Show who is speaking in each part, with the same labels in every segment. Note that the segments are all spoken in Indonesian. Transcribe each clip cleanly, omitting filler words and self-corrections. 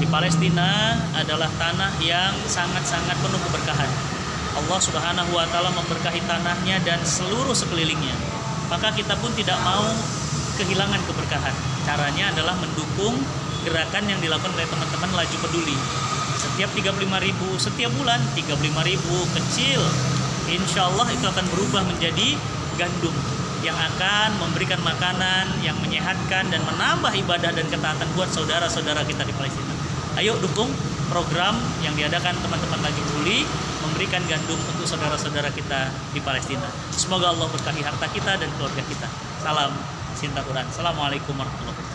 Speaker 1: Di Palestina adalah tanah yang sangat-sangat penuh keberkahan. Allah Subhanahu wa Ta'ala memberkahi tanahnya dan seluruh sekelilingnya. Maka kita pun tidak mau kehilangan keberkahan. Caranya adalah mendukung gerakan yang dilakukan oleh teman-teman Laju Peduli. Setiap 35.000 setiap bulan, 35.000 kecil, insya Allah itu akan berubah menjadi gandum yang akan memberikan makanan yang menyehatkan dan menambah ibadah dan ketaatan buat saudara-saudara kita di Palestina. Ayo dukung program yang diadakan teman-teman Laju Peduli, memberikan gandum untuk saudara-saudara kita di Palestina. Semoga Allah berkahi harta kita dan keluarga kita. Salam cinta Quran. Assalamualaikum warahmatullahi wabarakatuh.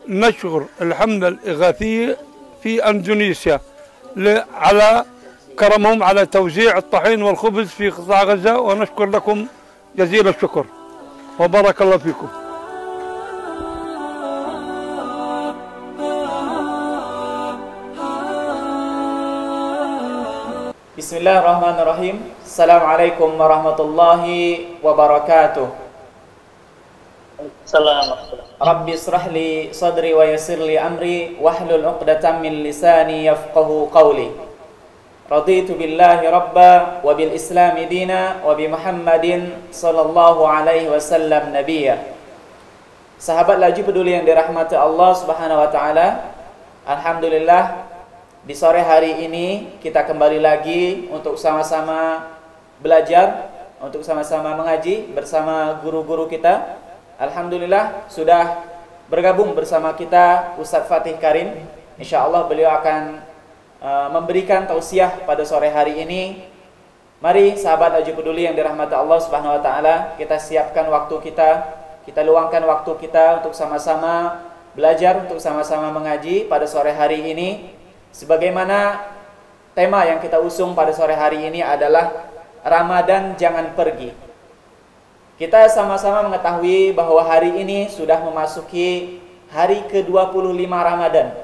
Speaker 2: نشكر الحملة الإغاثية في أندونيسيا على كرمهم على توزيع الطحين والخبز في قطاع غزة، ونشكر لكم جزيل الشكر وبارك الله فيكم.
Speaker 3: Bismillahirrahmanirrahim. Assalamualaikum warahmatullahi wabarakatuh. Rabbi israh li sadri wa yassir li amri wahlul 'uqdatam min lisani yafqahu qawli. Raditu billahi rabba wa bil islami dina wa bi Muhammadin sallallahu alaihi wasallam nabiyya. Sahabat Laju Peduli yang dirahmati Allah Subhanahu wa taala, alhamdulillah di sore hari ini kita kembali lagi untuk sama-sama belajar, untuk sama-sama mengaji bersama guru-guru kita. Alhamdulillah sudah bergabung bersama kita Ustadz Fatih Karim. Insya Allah beliau akan memberikan tausiah pada sore hari ini. Mari sahabat Laju Peduli yang dirahmati Allah Subhanahu wa taala, kita siapkan waktu kita luangkan waktu kita untuk sama-sama belajar, untuk sama-sama mengaji pada sore hari ini. Sebagaimana tema yang kita usung pada sore hari ini adalah Ramadan jangan pergi. Kita sama-sama mengetahui bahwa hari ini sudah memasuki hari ke-25 Ramadan.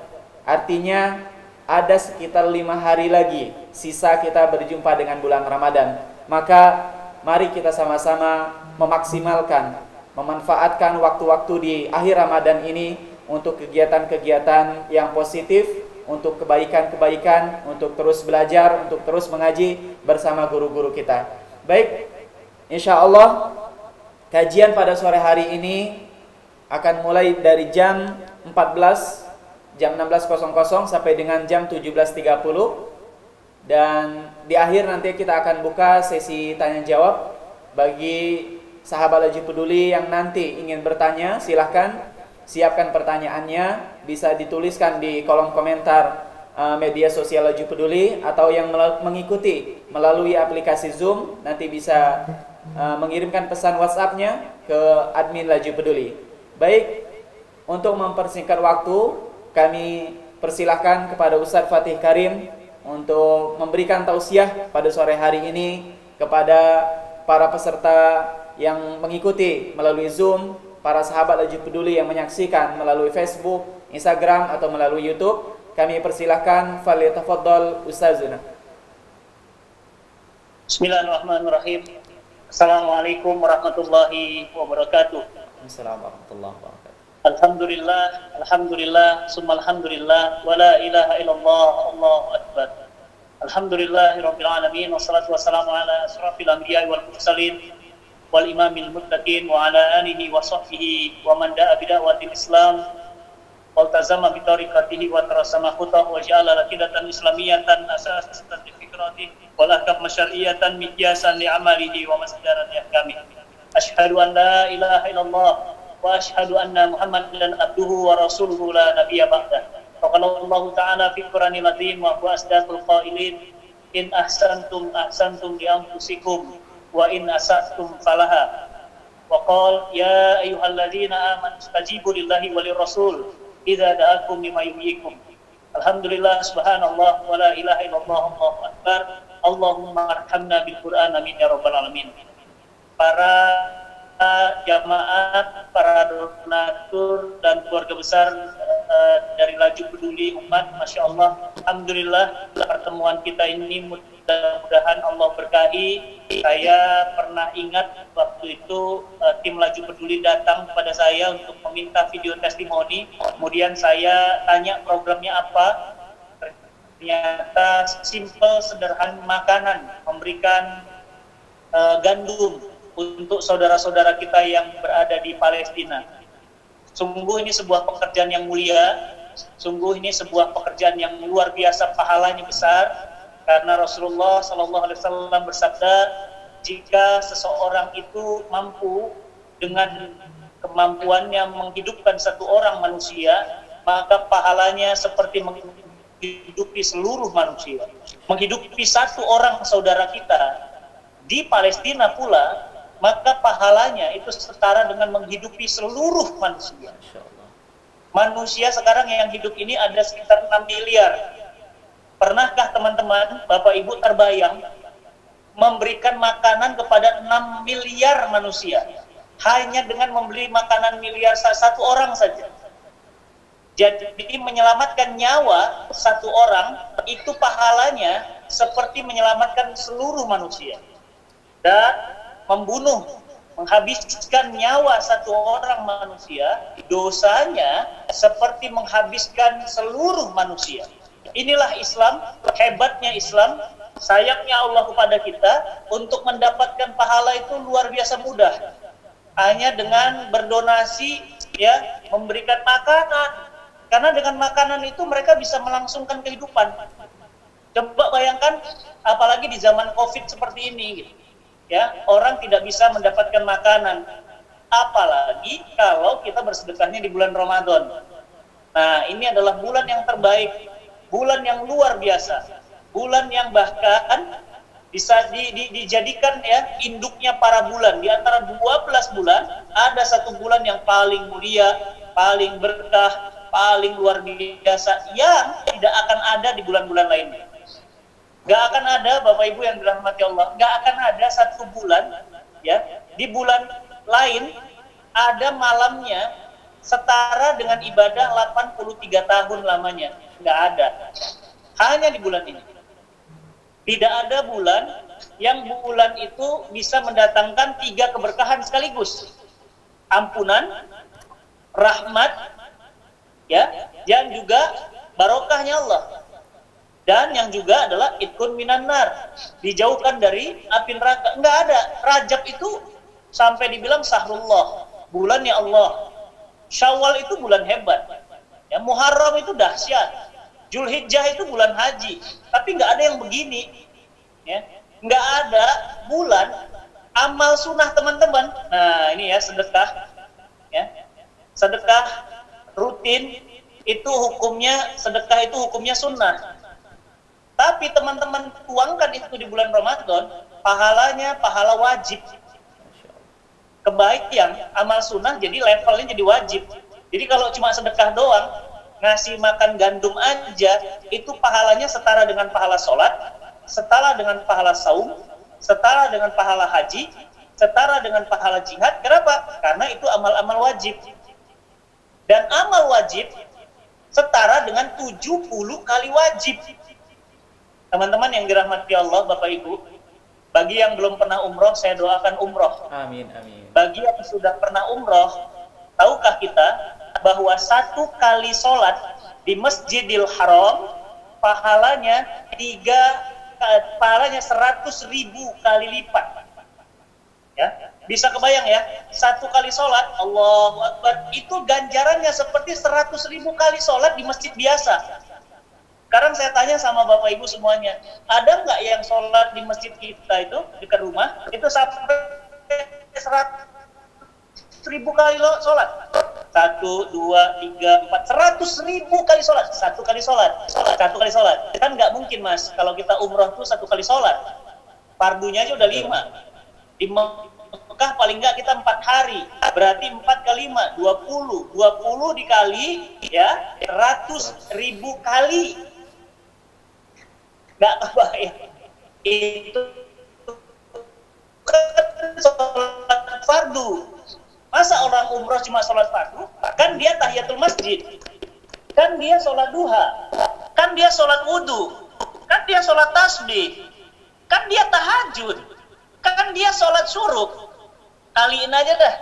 Speaker 3: Artinya ada sekitar 5 hari lagi sisa kita berjumpa dengan bulan Ramadan. Maka mari kita sama-sama memaksimalkan, memanfaatkan waktu-waktu di akhir Ramadan ini untuk kegiatan-kegiatan yang positif, untuk kebaikan-kebaikan, untuk terus belajar, untuk terus mengaji bersama guru-guru kita. Baik, insya Allah kajian pada sore hari ini akan mulai dari jam 16.00 sampai dengan jam 17.30, dan di akhir nanti kita akan buka sesi tanya jawab bagi sahabat Laju Peduli yang nanti ingin bertanya. Silahkan siapkan pertanyaannya, bisa dituliskan di kolom komentar media sosial Laju Peduli, atau yang mengikuti melalui aplikasi Zoom nanti bisa mengirimkan pesan WhatsApp-nya ke admin Laju Peduli. Baik, untuk mempersingkat waktu, kami persilahkan kepada Ustadz Fatih Karim untuk memberikan tausiah pada sore hari ini kepada para peserta yang mengikuti melalui Zoom, para sahabat Laju Peduli yang menyaksikan melalui Facebook, Instagram, atau melalui YouTube. Kami persilahkan, falyatafaddal Ustazuna.
Speaker 1: Bismillahirrahmanirrahim. Assalamualaikum warahmatullahi wabarakatuh.
Speaker 3: Assalamualaikum warahmatullahi wabarakatuh.
Speaker 1: Alhamdulillah, alhamdulillah, summa alhamdulillah, wa la ilaha illallah, Allahu akbar. Alhamdulillahirabbil alamin, wassalatu wassalamu ala asrafil anbiya'i wal mursalin wal imamil muttaqin wa ala alihi wa sahbihi wa man da'a bi da'watil Islam wal tazama bi tariqatihi wa tarasama khutahu wa ja'ala aqidatan islamiyatan asasatan li fikratihi walakab masyariyatan mikyasan li amalihi wa masdaran li ahkami. Asyhadu an la ilaha illallah وأشهد أن محمدا عبده ورسوله لا نبي بعده. وقال الله تعالى في القرآن العظيم وهو أصدق القائلين إن أحسنتم أحسنتم لأنفسكم وإن أسأتم فلها. وقال يا أيها الذين آمنوا استجيبوا لله وللرسول إذا دعاكم لما يحييكم. Alhamdulillah, subhanallah, wa la ilaha illallah, Allahu akbar. Allahumma arhamna bil Qur'an, amin ya rabbal alamin. Para jamaah, para donatur dan keluarga besar dari Laju Peduli Umat, Masya Allah, alhamdulillah pertemuan kita ini mudah-mudahan Allah berkahi. Saya pernah ingat waktu itu tim Laju Peduli datang kepada saya untuk meminta video testimoni. Kemudian saya tanya programnya apa. Ternyata simple, sederhana, makanan, memberikan gandum untuk saudara-saudara kita yang berada di Palestina. Sungguh ini sebuah pekerjaan yang mulia, sungguh ini sebuah pekerjaan yang luar biasa, pahalanya besar. Karena Rasulullah SAW bersabda, jika seseorang itu mampu dengan kemampuannya menghidupkan satu orang manusia, maka pahalanya seperti menghidupi seluruh manusia. Menghidupi satu orang saudara kita di Palestina pula, maka pahalanya itu setara dengan menghidupi seluruh manusia. Manusia sekarang yang hidup ini ada sekitar 6 miliar. Pernahkah teman-teman, Bapak Ibu terbayang memberikan makanan kepada 6 miliar manusia hanya dengan membeli makanan miliar satu orang saja? Jadi menyelamatkan nyawa satu orang itu pahalanya seperti menyelamatkan seluruh manusia. Dan membunuh, menghabiskan nyawa satu orang manusia, dosanya seperti menghabiskan seluruh manusia. Inilah Islam, hebatnya Islam, sayangnya Allah kepada kita. Untuk mendapatkan pahala itu luar biasa mudah, hanya dengan berdonasi, ya, memberikan makanan. Karena dengan makanan itu mereka bisa melangsungkan kehidupan. Coba bayangkan, apalagi di zaman COVID seperti ini, gitu. Ya, orang tidak bisa mendapatkan makanan. Apalagi kalau kita bersedekahnya di bulan Ramadan. Nah, ini adalah bulan yang terbaik, bulan yang luar biasa, bulan yang bahkan bisa dijadikan, ya, induknya para bulan. Di antara 12 bulan, ada satu bulan yang paling mulia, paling berkah, paling luar biasa, yang tidak akan ada di bulan-bulan lainnya. Gak akan ada, Bapak Ibu yang dirahmati Allah, gak akan ada satu bulan, ya, di bulan lain ada malamnya setara dengan ibadah 83 tahun lamanya. Gak ada. Hanya di bulan ini. Tidak ada bulan yang bulan itu bisa mendatangkan 3 keberkahan sekaligus. Ampunan, rahmat, ya, dan juga barokahnya Allah. Dan yang juga adalah itkun minan nar, dijauhkan dari api neraka. Enggak ada. Rajab itu sampai dibilang sahrullah, bulannya Allah. Syawal itu bulan hebat. Ya, Muharram itu dahsyat. Zulhijjah itu bulan haji. Tapi enggak ada yang begini. Ya, enggak ada bulan amal sunnah, teman-teman. Nah, ini ya, sedekah. Ya. Sedekah rutin itu hukumnya, sedekah itu hukumnya sunnah. Tapi teman-teman tuangkan itu di bulan Ramadan, pahalanya pahala wajib. Kebaikan amal sunnah jadi levelnya jadi wajib. Jadi kalau cuma sedekah doang, ngasih makan gandum aja, itu pahalanya setara dengan pahala sholat, setara dengan pahala saum, setara dengan pahala haji, setara dengan pahala jihad. Kenapa? Karena itu amal-amal wajib. Dan amal wajib setara dengan 70 kali wajib. Teman-teman yang dirahmati Allah, Bapak Ibu, bagi yang belum pernah umroh, saya doakan umroh.
Speaker 3: Amin, amin.
Speaker 1: Bagi yang sudah pernah umroh, tahukah kita bahwa 1 kali sholat di Masjidil Haram pahalanya 100.000 kali lipat. Ya, bisa kebayang ya, 1 kali sholat, Allahu Akbar, itu ganjarannya seperti 100.000 kali sholat di masjid biasa. Sekarang saya tanya sama Bapak Ibu semuanya, ada nggak yang sholat di masjid kita itu dekat rumah itu sampai 100
Speaker 4: 1000 kali sholat. 1, 2, 3, 4, 100.000 kali sholat. Satu kali sholat. Kan nggak mungkin mas, kalau kita umroh tuh 1 kali sholat. Fardunya aja udah 5. Di Mekah paling nggak kita 4 hari. Berarti 4 kali 5, 20. 20 dikali ya 100.000 kali. Nggak kebayang. Itu sholat fardu. Masa orang umroh cuma sholat fardu? Kan dia tahiyatul masjid, kan dia sholat duha, kan dia sholat wudhu, kan dia sholat tasbih, kan dia tahajud, kan dia sholat syuruk. Kaliin aja dah,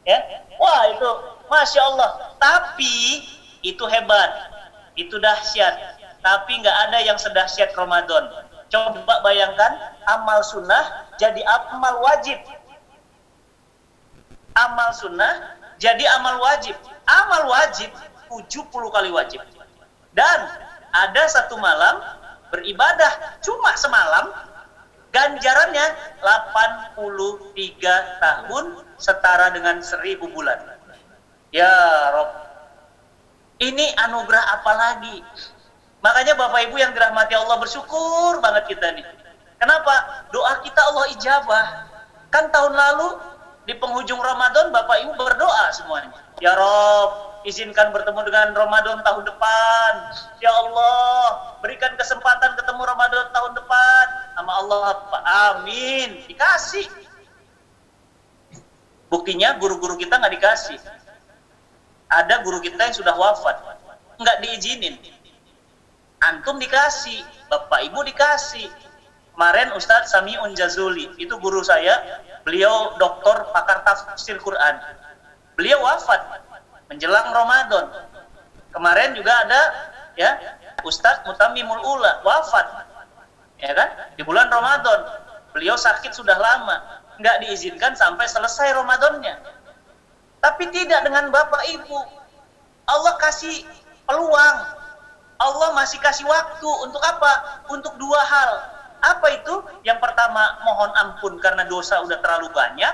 Speaker 4: ya. Wah itu, masya Allah. Tapi itu hebat, itu dahsyat. Tapi nggak ada yang sedahsyat Ramadan. Coba bayangkan amal sunnah jadi amal wajib. Amal sunnah jadi amal wajib. Amal wajib 70 kali wajib. Dan ada satu malam beribadah cuma semalam, ganjarannya 83 tahun setara dengan 1000 bulan. Ya Rob, ini anugerah apa lagi? Makanya Bapak Ibu yang dirahmati Allah, bersyukur banget kita nih. Kenapa? Doa kita Allah ijabah. Kan tahun lalu di penghujung Ramadan Bapak Ibu berdoa semuanya. Ya Rob, izinkan bertemu dengan Ramadan tahun depan. Ya Allah, berikan kesempatan ketemu Ramadan tahun depan. Sama Allah, amin. Dikasih. Buktinya guru-guru kita nggak dikasih. Ada guru kita yang sudah wafat, nggak diizinin. Antum dikasih, Bapak Ibu dikasih. Kemarin Ustadz Sami'un Jazuli, itu guru saya, beliau doktor pakar tafsir Quran. Beliau wafat menjelang Ramadan. Kemarin juga ada ya Ustadz Mutamimul Ula wafat, ya kan, di bulan Ramadan. Beliau sakit sudah lama, nggak diizinkan sampai selesai Ramadannya. Tapi tidak dengan Bapak Ibu. Allah kasih peluang, Allah masih kasih waktu untuk apa? Untuk 2 hal. Apa itu? Yang pertama, mohon ampun karena dosa udah terlalu banyak.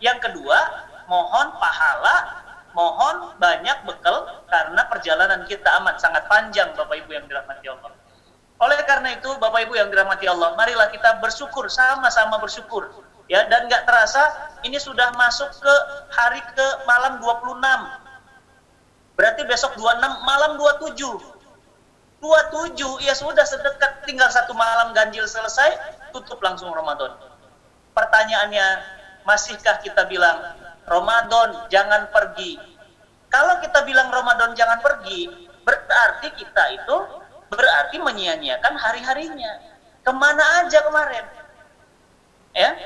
Speaker 4: Yang kedua, mohon pahala, mohon banyak bekal karena perjalanan kita amat sangat panjang, Bapak Ibu yang dirahmati Allah. Oleh karena itu, Bapak Ibu yang dirahmati Allah, marilah kita bersyukur, sama-sama bersyukur. Ya, dan nggak terasa ini sudah masuk ke hari ke malam 26. Berarti besok 26, malam 27. 27, ya sudah sedekat tinggal 1 malam ganjil selesai, tutup langsung Ramadan. Pertanyaannya, masihkah kita bilang Ramadan jangan pergi? Kalau kita bilang Ramadan jangan pergi, berarti kita itu berarti menyia-nyiakan hari-harinya. Kemana aja kemarin? Ya.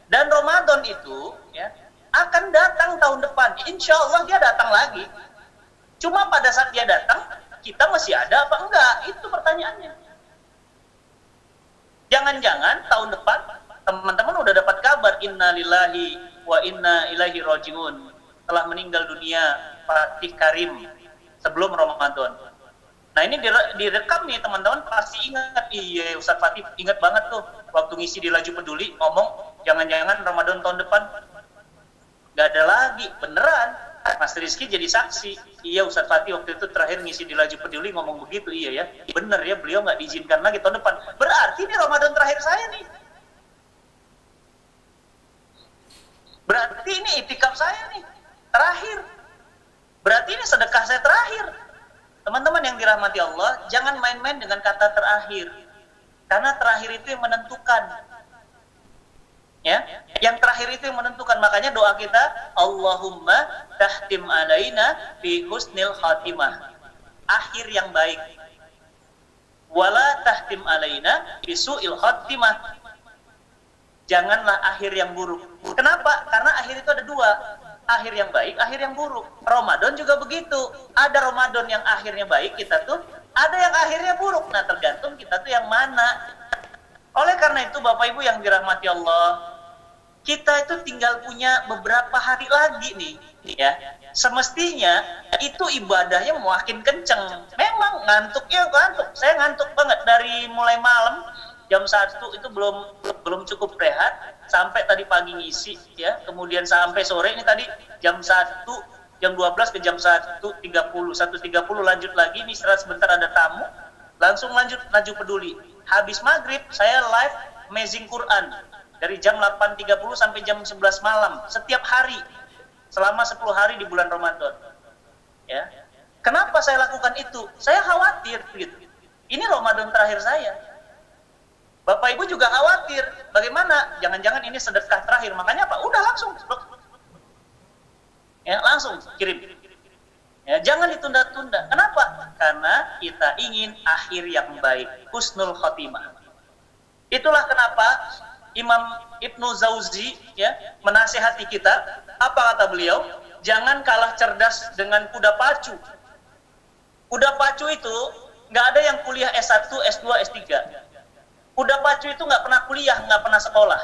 Speaker 4: Dan Ramadan itu ya akan datang tahun depan. Insya Allah dia datang lagi. Cuma pada saat dia datang, kita masih ada apa enggak? Itu pertanyaannya. Jangan-jangan tahun depan teman-teman udah dapat kabar inna lillahi wa inna ilaihi rajiun, telah meninggal dunia Fatih Karim sebelum Ramadan. Nah ini direkam nih teman-teman, pasti ingat. Iya Ustaz Fatih ingat banget tuh waktu ngisi di Laju Peduli ngomong jangan-jangan Ramadan tahun depan. Gak ada lagi, beneran. Mas Rizky jadi saksi. Iya Ustadz Fatih waktu itu terakhir ngisi di Laju Peduli ngomong begitu. Iya ya, bener ya, beliau nggak diizinkan lagi tahun depan. Berarti ini Ramadan terakhir saya nih. Berarti ini itikaf saya nih terakhir. Berarti ini sedekah saya terakhir. Teman-teman yang dirahmati Allah, jangan main-main dengan kata terakhir. Karena terakhir itu yang menentukan. Ya, yang terakhir itu yang menentukan. Makanya doa kita, Allahumma tahtim alaina fi husnil khatimah, akhir yang baik. Wala tahtim alaina fi su'il khatimah, janganlah akhir yang buruk. Kenapa? Karena akhir itu ada 2, akhir yang baik, akhir yang buruk. Ramadan juga begitu. Ada Ramadan yang akhirnya baik kita tuh, ada yang akhirnya buruk. Nah tergantung kita tuh yang mana. Oleh karena itu Bapak Ibu yang dirahmati Allah, kita itu tinggal punya beberapa hari lagi nih, ya. Semestinya itu ibadahnya makin kenceng. Memang ngantuknya ngantuk. Saya ngantuk banget dari mulai malam jam 1 itu belum cukup rehat, sampai tadi pagi ngisi ya, kemudian sampai sore ini tadi jam 1, jam 12 ke jam 1.30 lanjut lagi, ini sebentar ada tamu, langsung lanjut Laju Peduli. Habis maghrib saya live Amazing Quran dari jam 8.30 sampai jam 11 malam setiap hari selama 10 hari di bulan Ramadan. Ya. Kenapa saya lakukan itu? Saya khawatir gitu. Ini Ramadan terakhir saya. Bapak Ibu juga khawatir. Bagaimana? Jangan-jangan ini sedekah terakhir. Makanya apa? Udah langsung. Ya, langsung kirim. Ya, jangan ditunda-tunda. Kenapa? Karena kita ingin akhir yang baik, husnul khotimah. Itulah kenapa Imam Ibnu Jauzi ya menasihati kita. Apa kata beliau? Jangan kalah cerdas dengan kuda pacu. Kuda pacu itu nggak ada yang kuliah S1, S2, S3. Kuda pacu itu nggak pernah kuliah, nggak pernah sekolah.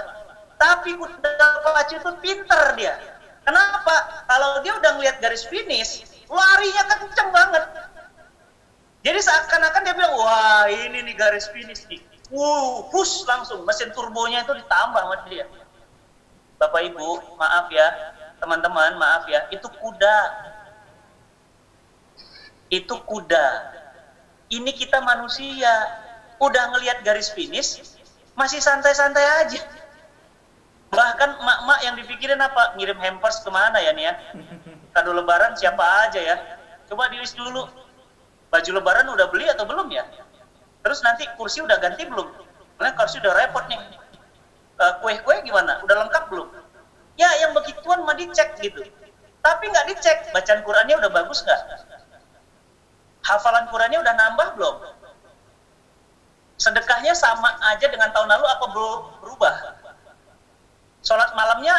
Speaker 4: Tapi kuda pacu itu pinter dia. Kenapa? Kalau dia udah ngeliat garis finish, larinya kenceng banget. Jadi seakan-akan dia bilang, wah ini nih garis finish nih. Push langsung, mesin turbonya itu ditambah sama dia. Bapak Ibu, maaf ya, teman-teman, maaf ya, itu kuda. Itu kuda. Ini kita manusia. Udah ngelihat garis finish, masih santai-santai aja. Bahkan emak-emak yang dipikirin apa? Ngirim hampers kemana ya nih ya? Kado lebaran siapa aja ya? Coba dilis dulu. Baju lebaran udah beli atau belum ya? Terus nanti kursi udah ganti belum? Karena kursi udah repot nih. Kue-kue gimana? Udah lengkap belum? Ya yang begituan mah dicek gitu. Tapi nggak dicek, bacaan Qurannya udah bagus nggak? Hafalan Qurannya udah nambah belum? Sedekahnya sama aja dengan tahun lalu apa berubah? Sholat malamnya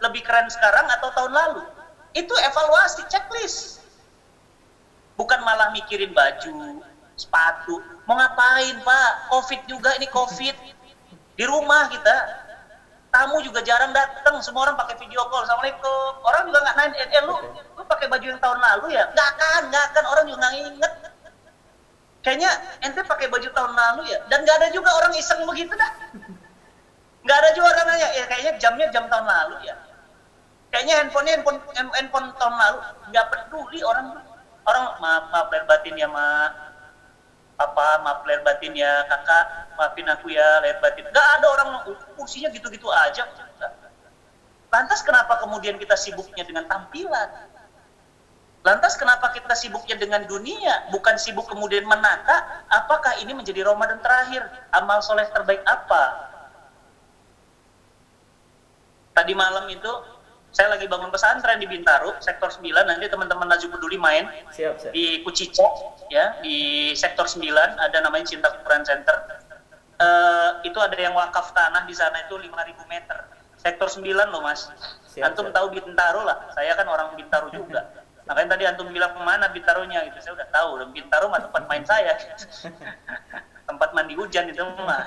Speaker 4: lebih keren sekarang atau tahun lalu? Itu evaluasi, checklist. Bukan malah mikirin baju, sepatu. Mau ngapain Pak? Covid juga, ini Covid. Di rumah kita. Tamu juga jarang datang, semua orang pakai video call. Assalamualaikum. Orang juga nggak nanya, lu pakai baju yang tahun lalu ya? Nggak akan. Orang juga nggak inget. Kayaknya ente pakai baju tahun lalu ya? Dan nggak ada juga orang iseng begitu dah. Nggak ada juga orang nanya, kayaknya jamnya jam tahun lalu ya? Kayaknya handphone tahun lalu. Nggak peduli orang maaf lahir batin ya ma. Papa, maaf lahir batin ya kakak, maafin aku ya lahir batin. Nggak ada orang fungsinya gitu-gitu aja. Lantas kenapa kemudian kita sibuknya dengan tampilan? Lantas kenapa kita sibuknya dengan dunia? Bukan sibuk kemudian menata apakah ini menjadi Ramadan terakhir? Amal soleh terbaik apa? Tadi malam itu saya lagi bangun pesantren di Bintaro, sektor 9. Nanti teman-teman Laju Peduli main. Siap. Di Kucica, ya, di sektor 9 ada namanya Cinta Quran Center. Itu ada yang wakaf tanah di sana itu 5.000 meter. Sektor 9 loh Mas. Antum tahu Bintaro lah. Saya kan orang Bintaro juga. Makanya tadi antum bilang kemana Bintaronya gitu. Saya udah tahu. Dan Bintaro mah tempat main saya. Tempat mandi hujan itu mah.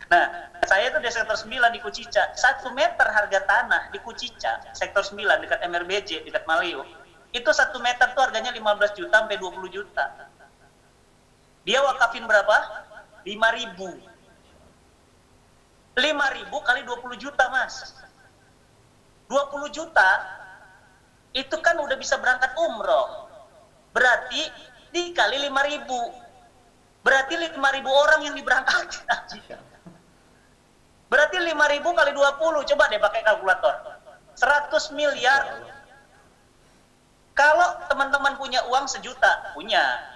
Speaker 4: Nah, saya itu di sektor 9 di Kucica. 1 meter harga tanah di Kucica, sektor 9 dekat MRBJ, dekat Malio. Itu 1 meter tuh harganya 15 juta sampai 20 juta. Dia wakafin berapa? 5.000. 5.000 kali 20 juta, Mas. 20 juta itu kan udah bisa berangkat umroh. Berarti dikali 5.000. Berarti 5.000 orang yang diberangkatkan. Berarti 5.000 kali 20, coba deh pakai kalkulator. 100 miliar. Kalau teman-teman punya uang 1 juta, punya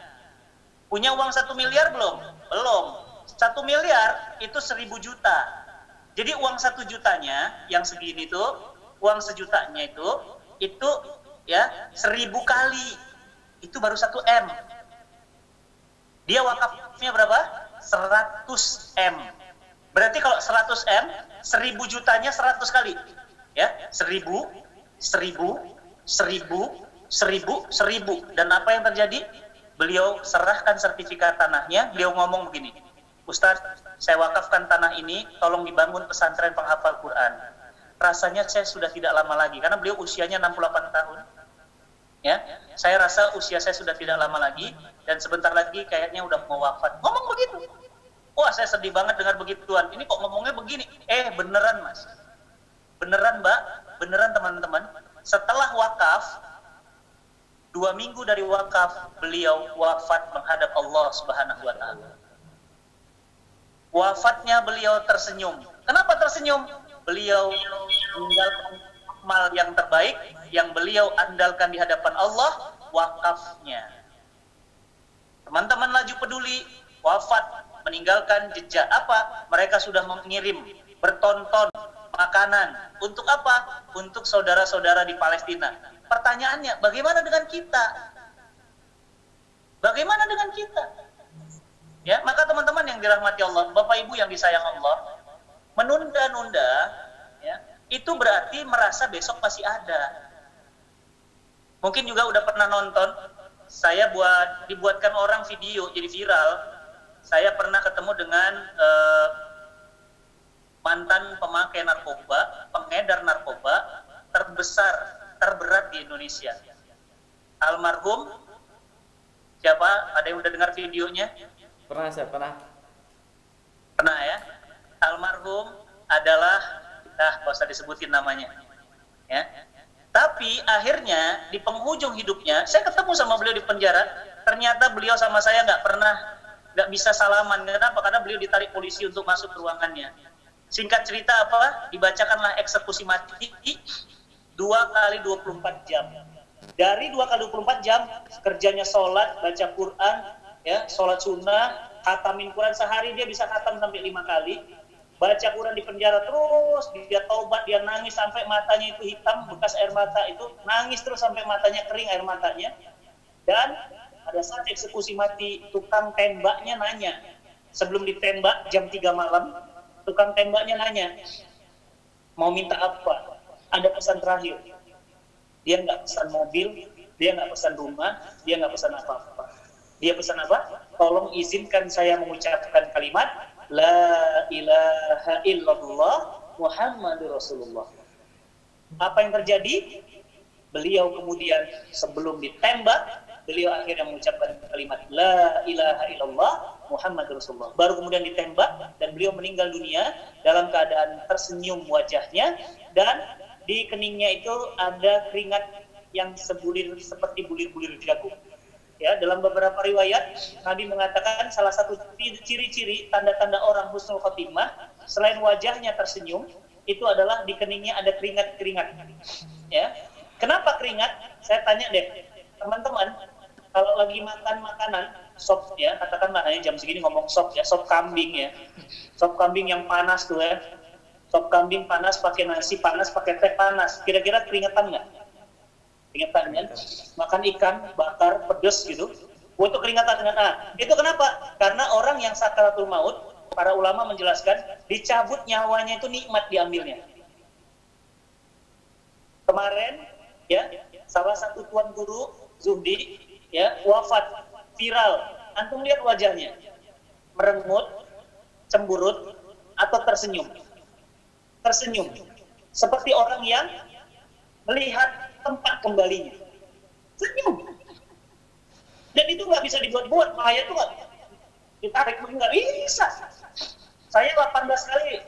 Speaker 4: uang 1 miliar belum? Belum. 1 miliar itu 1.000 juta. Jadi uang 1 jutanya yang segini tuh, uang 1 jutanya itu ya 1.000 kali. Itu baru 1 M. Dia wakafnya berapa? 100 M. Berarti kalau 100 M, 1.000 jutanya 100 kali. Ya, 1.000, 1.000, 1.000, 1.000. Dan apa yang terjadi? Beliau serahkan sertifikat tanahnya, beliau ngomong begini, Ustadz, saya wakafkan tanah ini, tolong dibangun pesantren penghafal Quran. Rasanya saya sudah tidak lama lagi, karena beliau usianya 68 tahun. Ya, saya rasa usia saya sudah tidak lama lagi, dan sebentar lagi kayaknya udah mau wafat. Ngomong begitu. Wah, saya sedih banget dengar begituan. Ini kok ngomongnya begini? Beneran Mas. Beneran Mbak, beneran teman-teman. Setelah wakaf, 2 minggu dari wakaf, beliau wafat menghadap Allah Subhanahu wa Ta'ala. Wafatnya beliau tersenyum. Kenapa tersenyum? Beliau meninggalkan amal yang terbaik yang beliau andalkan di hadapan Allah, wakafnya. Teman-teman Laju Peduli wafat meninggalkan jejak apa? Mereka sudah mengirim bertonton makanan. Untuk apa? Untuk saudara-saudara di Palestina. Pertanyaannya, bagaimana dengan kita? Bagaimana dengan kita? Ya, maka teman-teman yang dirahmati Allah, Bapak Ibu yang disayang Allah, menunda-nunda ya, itu berarti merasa besok masih ada. Mungkin juga udah pernah nonton, saya dibuatkan orang video jadi viral. Saya pernah ketemu dengan mantan pemakai narkoba, pengedar narkoba terberat di Indonesia. Almarhum, siapa? Ada yang udah dengar videonya?
Speaker 3: Pernah saya pernah.
Speaker 4: Pernah ya? Almarhum adalah, nggak usah disebutin namanya. Ya. Tapi akhirnya di penghujung hidupnya, saya ketemu sama beliau di penjara. Ternyata beliau sama saya nggak bisa salaman. Kenapa? Karena beliau ditarik polisi untuk masuk ke ruangannya. Singkat cerita apa? Dibacakanlah eksekusi mati 2 kali 24 jam. Dari 2 kali 24 jam, kerjanya sholat, baca Quran, ya, sholat sunnah, khatamin Quran sehari dia bisa khatam sampai 5 kali. Baca Quran di penjara terus, dia taubat, dia nangis sampai matanya itu hitam, bekas air mata itu, nangis terus sampai matanya kering air matanya. Dan pada saat eksekusi mati, tukang tembaknya nanya, sebelum ditembak jam 3 malam, tukang tembaknya nanya, mau minta apa? Ada pesan terakhir. Dia nggak pesan mobil, dia nggak pesan rumah, dia nggak pesan apa-apa. Dia pesan apa? Tolong izinkan saya mengucapkan kalimat La ilaha illallah Muhammadur Rasulullah. Apa yang terjadi? Beliau kemudian sebelum ditembak, beliau akhirnya mengucapkan kalimat La ilaha illallah Muhammadur Rasulullah. Baru kemudian ditembak dan beliau meninggal dunia dalam keadaan tersenyum wajahnya, dan di keningnya itu ada keringat yang seperti bulir-bulir jagung. Ya, dalam beberapa riwayat Nabi mengatakan salah satu ciri-ciri tanda-tanda orang husnul khotimah selain wajahnya tersenyum itu adalah di keningnya ada keringat-keringat. Ya. Kenapa keringat? Saya tanya deh, teman-teman, kalau lagi makan makanan sop ya, katakanlah jam segini ngomong sop ya, sop kambing ya. Sop kambing yang panas tuh ya. Sop kambing panas pakai nasi panas, pakai teh panas. Kira-kira keringetan nggak? Keringetan kan? Makan ikan bakar pedes gitu, itu keringatan dengan itu kenapa? Karena orang yang sakaratul maut, para ulama menjelaskan, dicabut nyawanya itu nikmat diambilnya. Kemarin ya, salah satu tuan guru Zuhdi ya wafat, viral. Antum lihat wajahnya, merengut, cemburut, atau tersenyum? Tersenyum, seperti orang yang melihat tempat kembalinya. Senyum. Dan itu nggak bisa dibuat-buat, bahaya itu nggak ditarik, nggak bisa. Saya 18 kali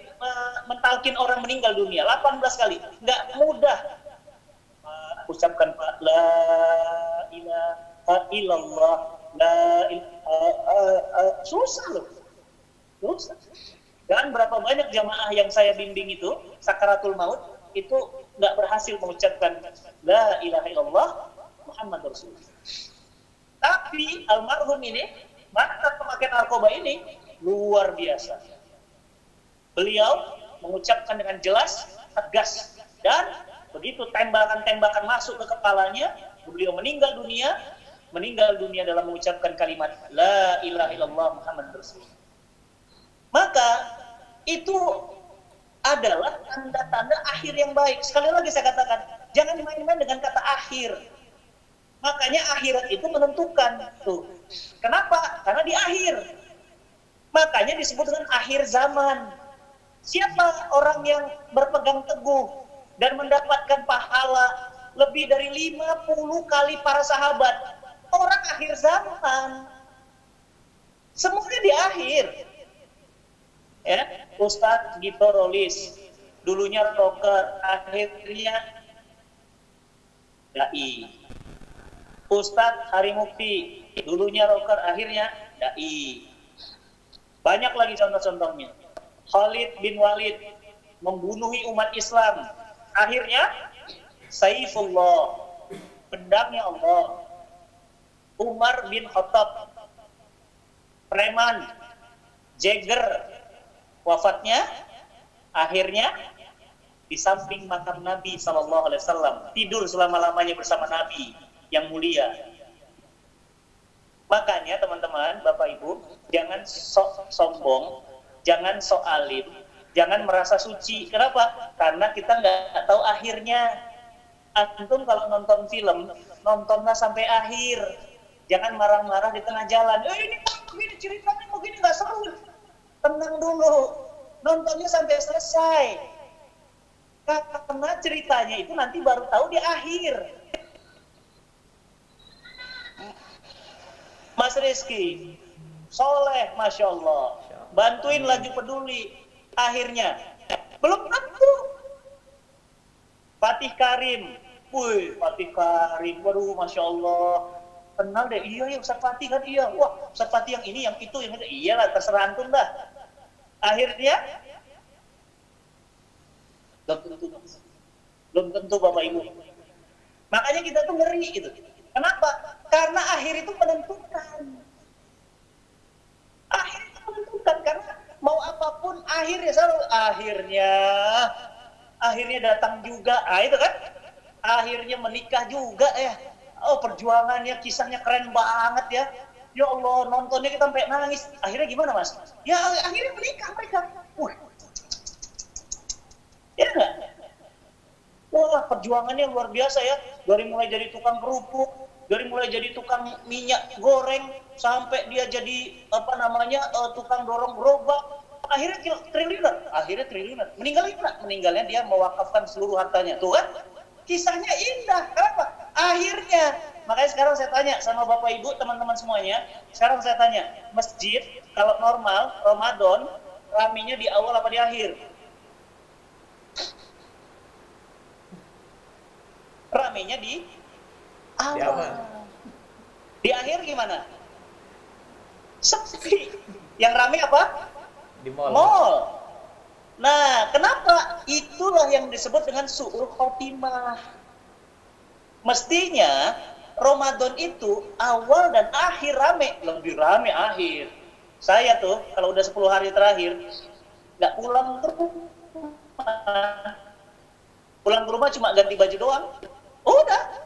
Speaker 4: mentalkin orang meninggal dunia, 18 kali, nggak mudah. Ucapkan Pak, La ilaha illallah, susah loh, susah. Dan berapa banyak jamaah yang saya bimbing itu sakaratul maut itu nggak berhasil mengucapkan La ilaha illallah Muhammad Rasulullah. Tapi almarhum ini, mantan pemakai narkoba ini luar biasa. Beliau mengucapkan dengan jelas, tegas, dan begitu tembakan-tembakan masuk ke kepalanya, beliau meninggal dunia dalam mengucapkan kalimat La ilaha illallah Muhammad Rasulullah. Maka itu adalah tanda-tanda akhir yang baik. Sekali lagi saya katakan, jangan main-main dengan kata akhir. Makanya akhirat itu menentukan. Tuh. Kenapa? Karena di akhir. Makanya disebut dengan akhir zaman. Siapa orang yang berpegang teguh dan mendapatkan pahala lebih dari 50 kali para sahabat? Orang akhir zaman. Semuanya di akhir. Ya, Ustadz Gito Rolis, dulunya rocker, akhirnya dai. Ustadz Hari Mukti, dulunya rocker, akhirnya dai. Banyak lagi contoh-contohnya. Khalid bin Walid membunuhi umat Islam, akhirnya Saifullah, pedangnya Allah. Umar bin Khattab, preman, Jagger, wafatnya akhirnya di samping makam Nabi SAW, tidur selama-lamanya bersama Nabi yang mulia. Makanya teman-teman, Bapak Ibu, jangan sok sombong, jangan sok alim, jangan merasa suci. Kenapa? Karena kita nggak tahu akhirnya. Antum kalau nonton film, nontonlah sampai akhir. Jangan marah-marah di tengah jalan. Ini begini ceritanya, begini nggak seru. Tenang dulu, nontonnya sampai selesai. Karena ceritanya itu nanti baru tahu di akhir. Mas Rizky, soleh, Masya Allah. Bantuin Laju Peduli. Akhirnya, belum tentu. Fatih Karim. Wih, Fatih Karim. Waduh, Masya Allah. Kenal deh, iya ya Ustaz Fatih kan, iya. Wah, Ustaz Fatih yang ini, yang itu, yang itu. Iyalah, terserah antum dah. Akhirnya, belum tentu Bapak Ibu. Makanya kita tuh ngeri gitu. Kenapa? Karena akhir itu menentukan. Akhir itu menentukan, karena mau apapun akhirnya selalu akhirnya datang juga. Itu kan. Akhirnya menikah juga ya. Oh, perjuangannya, kisahnya keren banget ya. Ya Allah, nontonnya kita sampai nangis. Akhirnya gimana, Mas? Ya akhirnya menikah mereka. Ya enggak? Wah, perjuangannya luar biasa ya. Dari mulai jadi tukang kerupuk, dari mulai jadi tukang minyak goreng, sampai dia jadi tukang dorong gerobak. Akhirnya triliuner. Meninggalnya dia mewakafkan seluruh hartanya. Tuh kan? Kisahnya indah. Kenapa? Akhirnya. Makanya sekarang saya tanya sama Bapak Ibu, teman-teman semuanya. Sekarang saya tanya, masjid kalau normal Ramadan ramenya di awal apa di akhir? Ramenya di awal. Di akhir gimana? Sepi. Yang rame apa?
Speaker 3: Di mall.
Speaker 4: Nah, kenapa? Itulah yang disebut dengan su'ul khotimah. Mestinya Ramadan itu awal dan akhir rame, lebih rame akhir. Saya tuh kalau udah 10 hari terakhir nggak pulang ke rumah. Pulang ke rumah cuma ganti baju doang.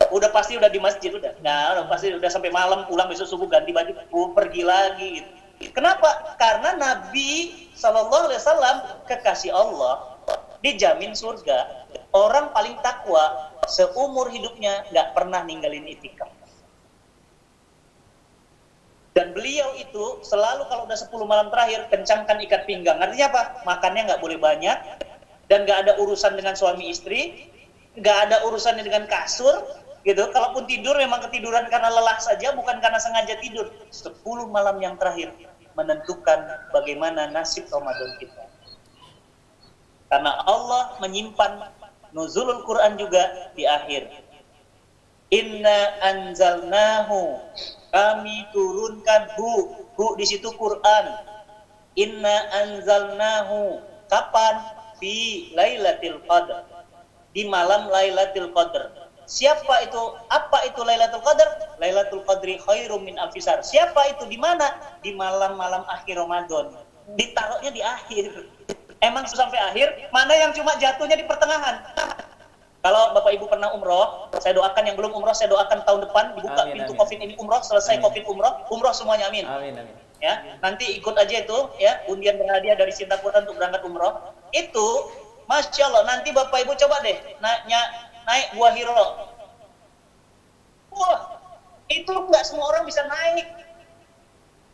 Speaker 4: Udah pasti udah di masjid udah. Nah, pasti udah sampai malam, pulang besok subuh ganti baju, pergi lagi gitu. Kenapa? Karena Nabi SAW kekasih Allah dijamin surga. Orang paling takwa seumur hidupnya nggak pernah ninggalin itikaf. Dan beliau itu selalu kalau udah 10 malam terakhir kencangkan ikat pinggang. Artinya apa? Makannya nggak boleh banyak dan nggak ada urusan dengan suami istri, nggak ada urusannya dengan kasur, gitu. Kalaupun tidur memang ketiduran karena lelah saja, bukan karena sengaja tidur. 10 malam yang terakhir menentukan bagaimana nasib Ramadan kita. Karena Allah menyimpan nuzulul Quran juga di akhir. Inna anzalnahu, kami turunkan hu di situ Quran. Inna anzalnahu, kapan? Fi lailatul qadar, di malam Lailatul Qadar. Siapa itu? Apa itu Lailatul Qadar? Lailatul Qadri khairum min alfi syahr. Siapa itu? Di mana? Di malam-malam akhir Ramadan. Ditaruhnya di akhir. Emang sampai akhir? Mana yang cuma jatuhnya di pertengahan? Kalau Bapak Ibu pernah umroh, saya doakan yang belum umroh, saya doakan tahun depan dibuka pintu Covid ini umroh, selesai Covid umroh semuanya, amin.
Speaker 3: Amin.
Speaker 4: Ya, nanti ikut aja itu ya, undian berhadiah dari Sintapura untuk berangkat umroh. Itu Masya Allah, nanti Bapak Ibu coba deh naik Gua Hiro. Wah, itu nggak semua orang bisa naik.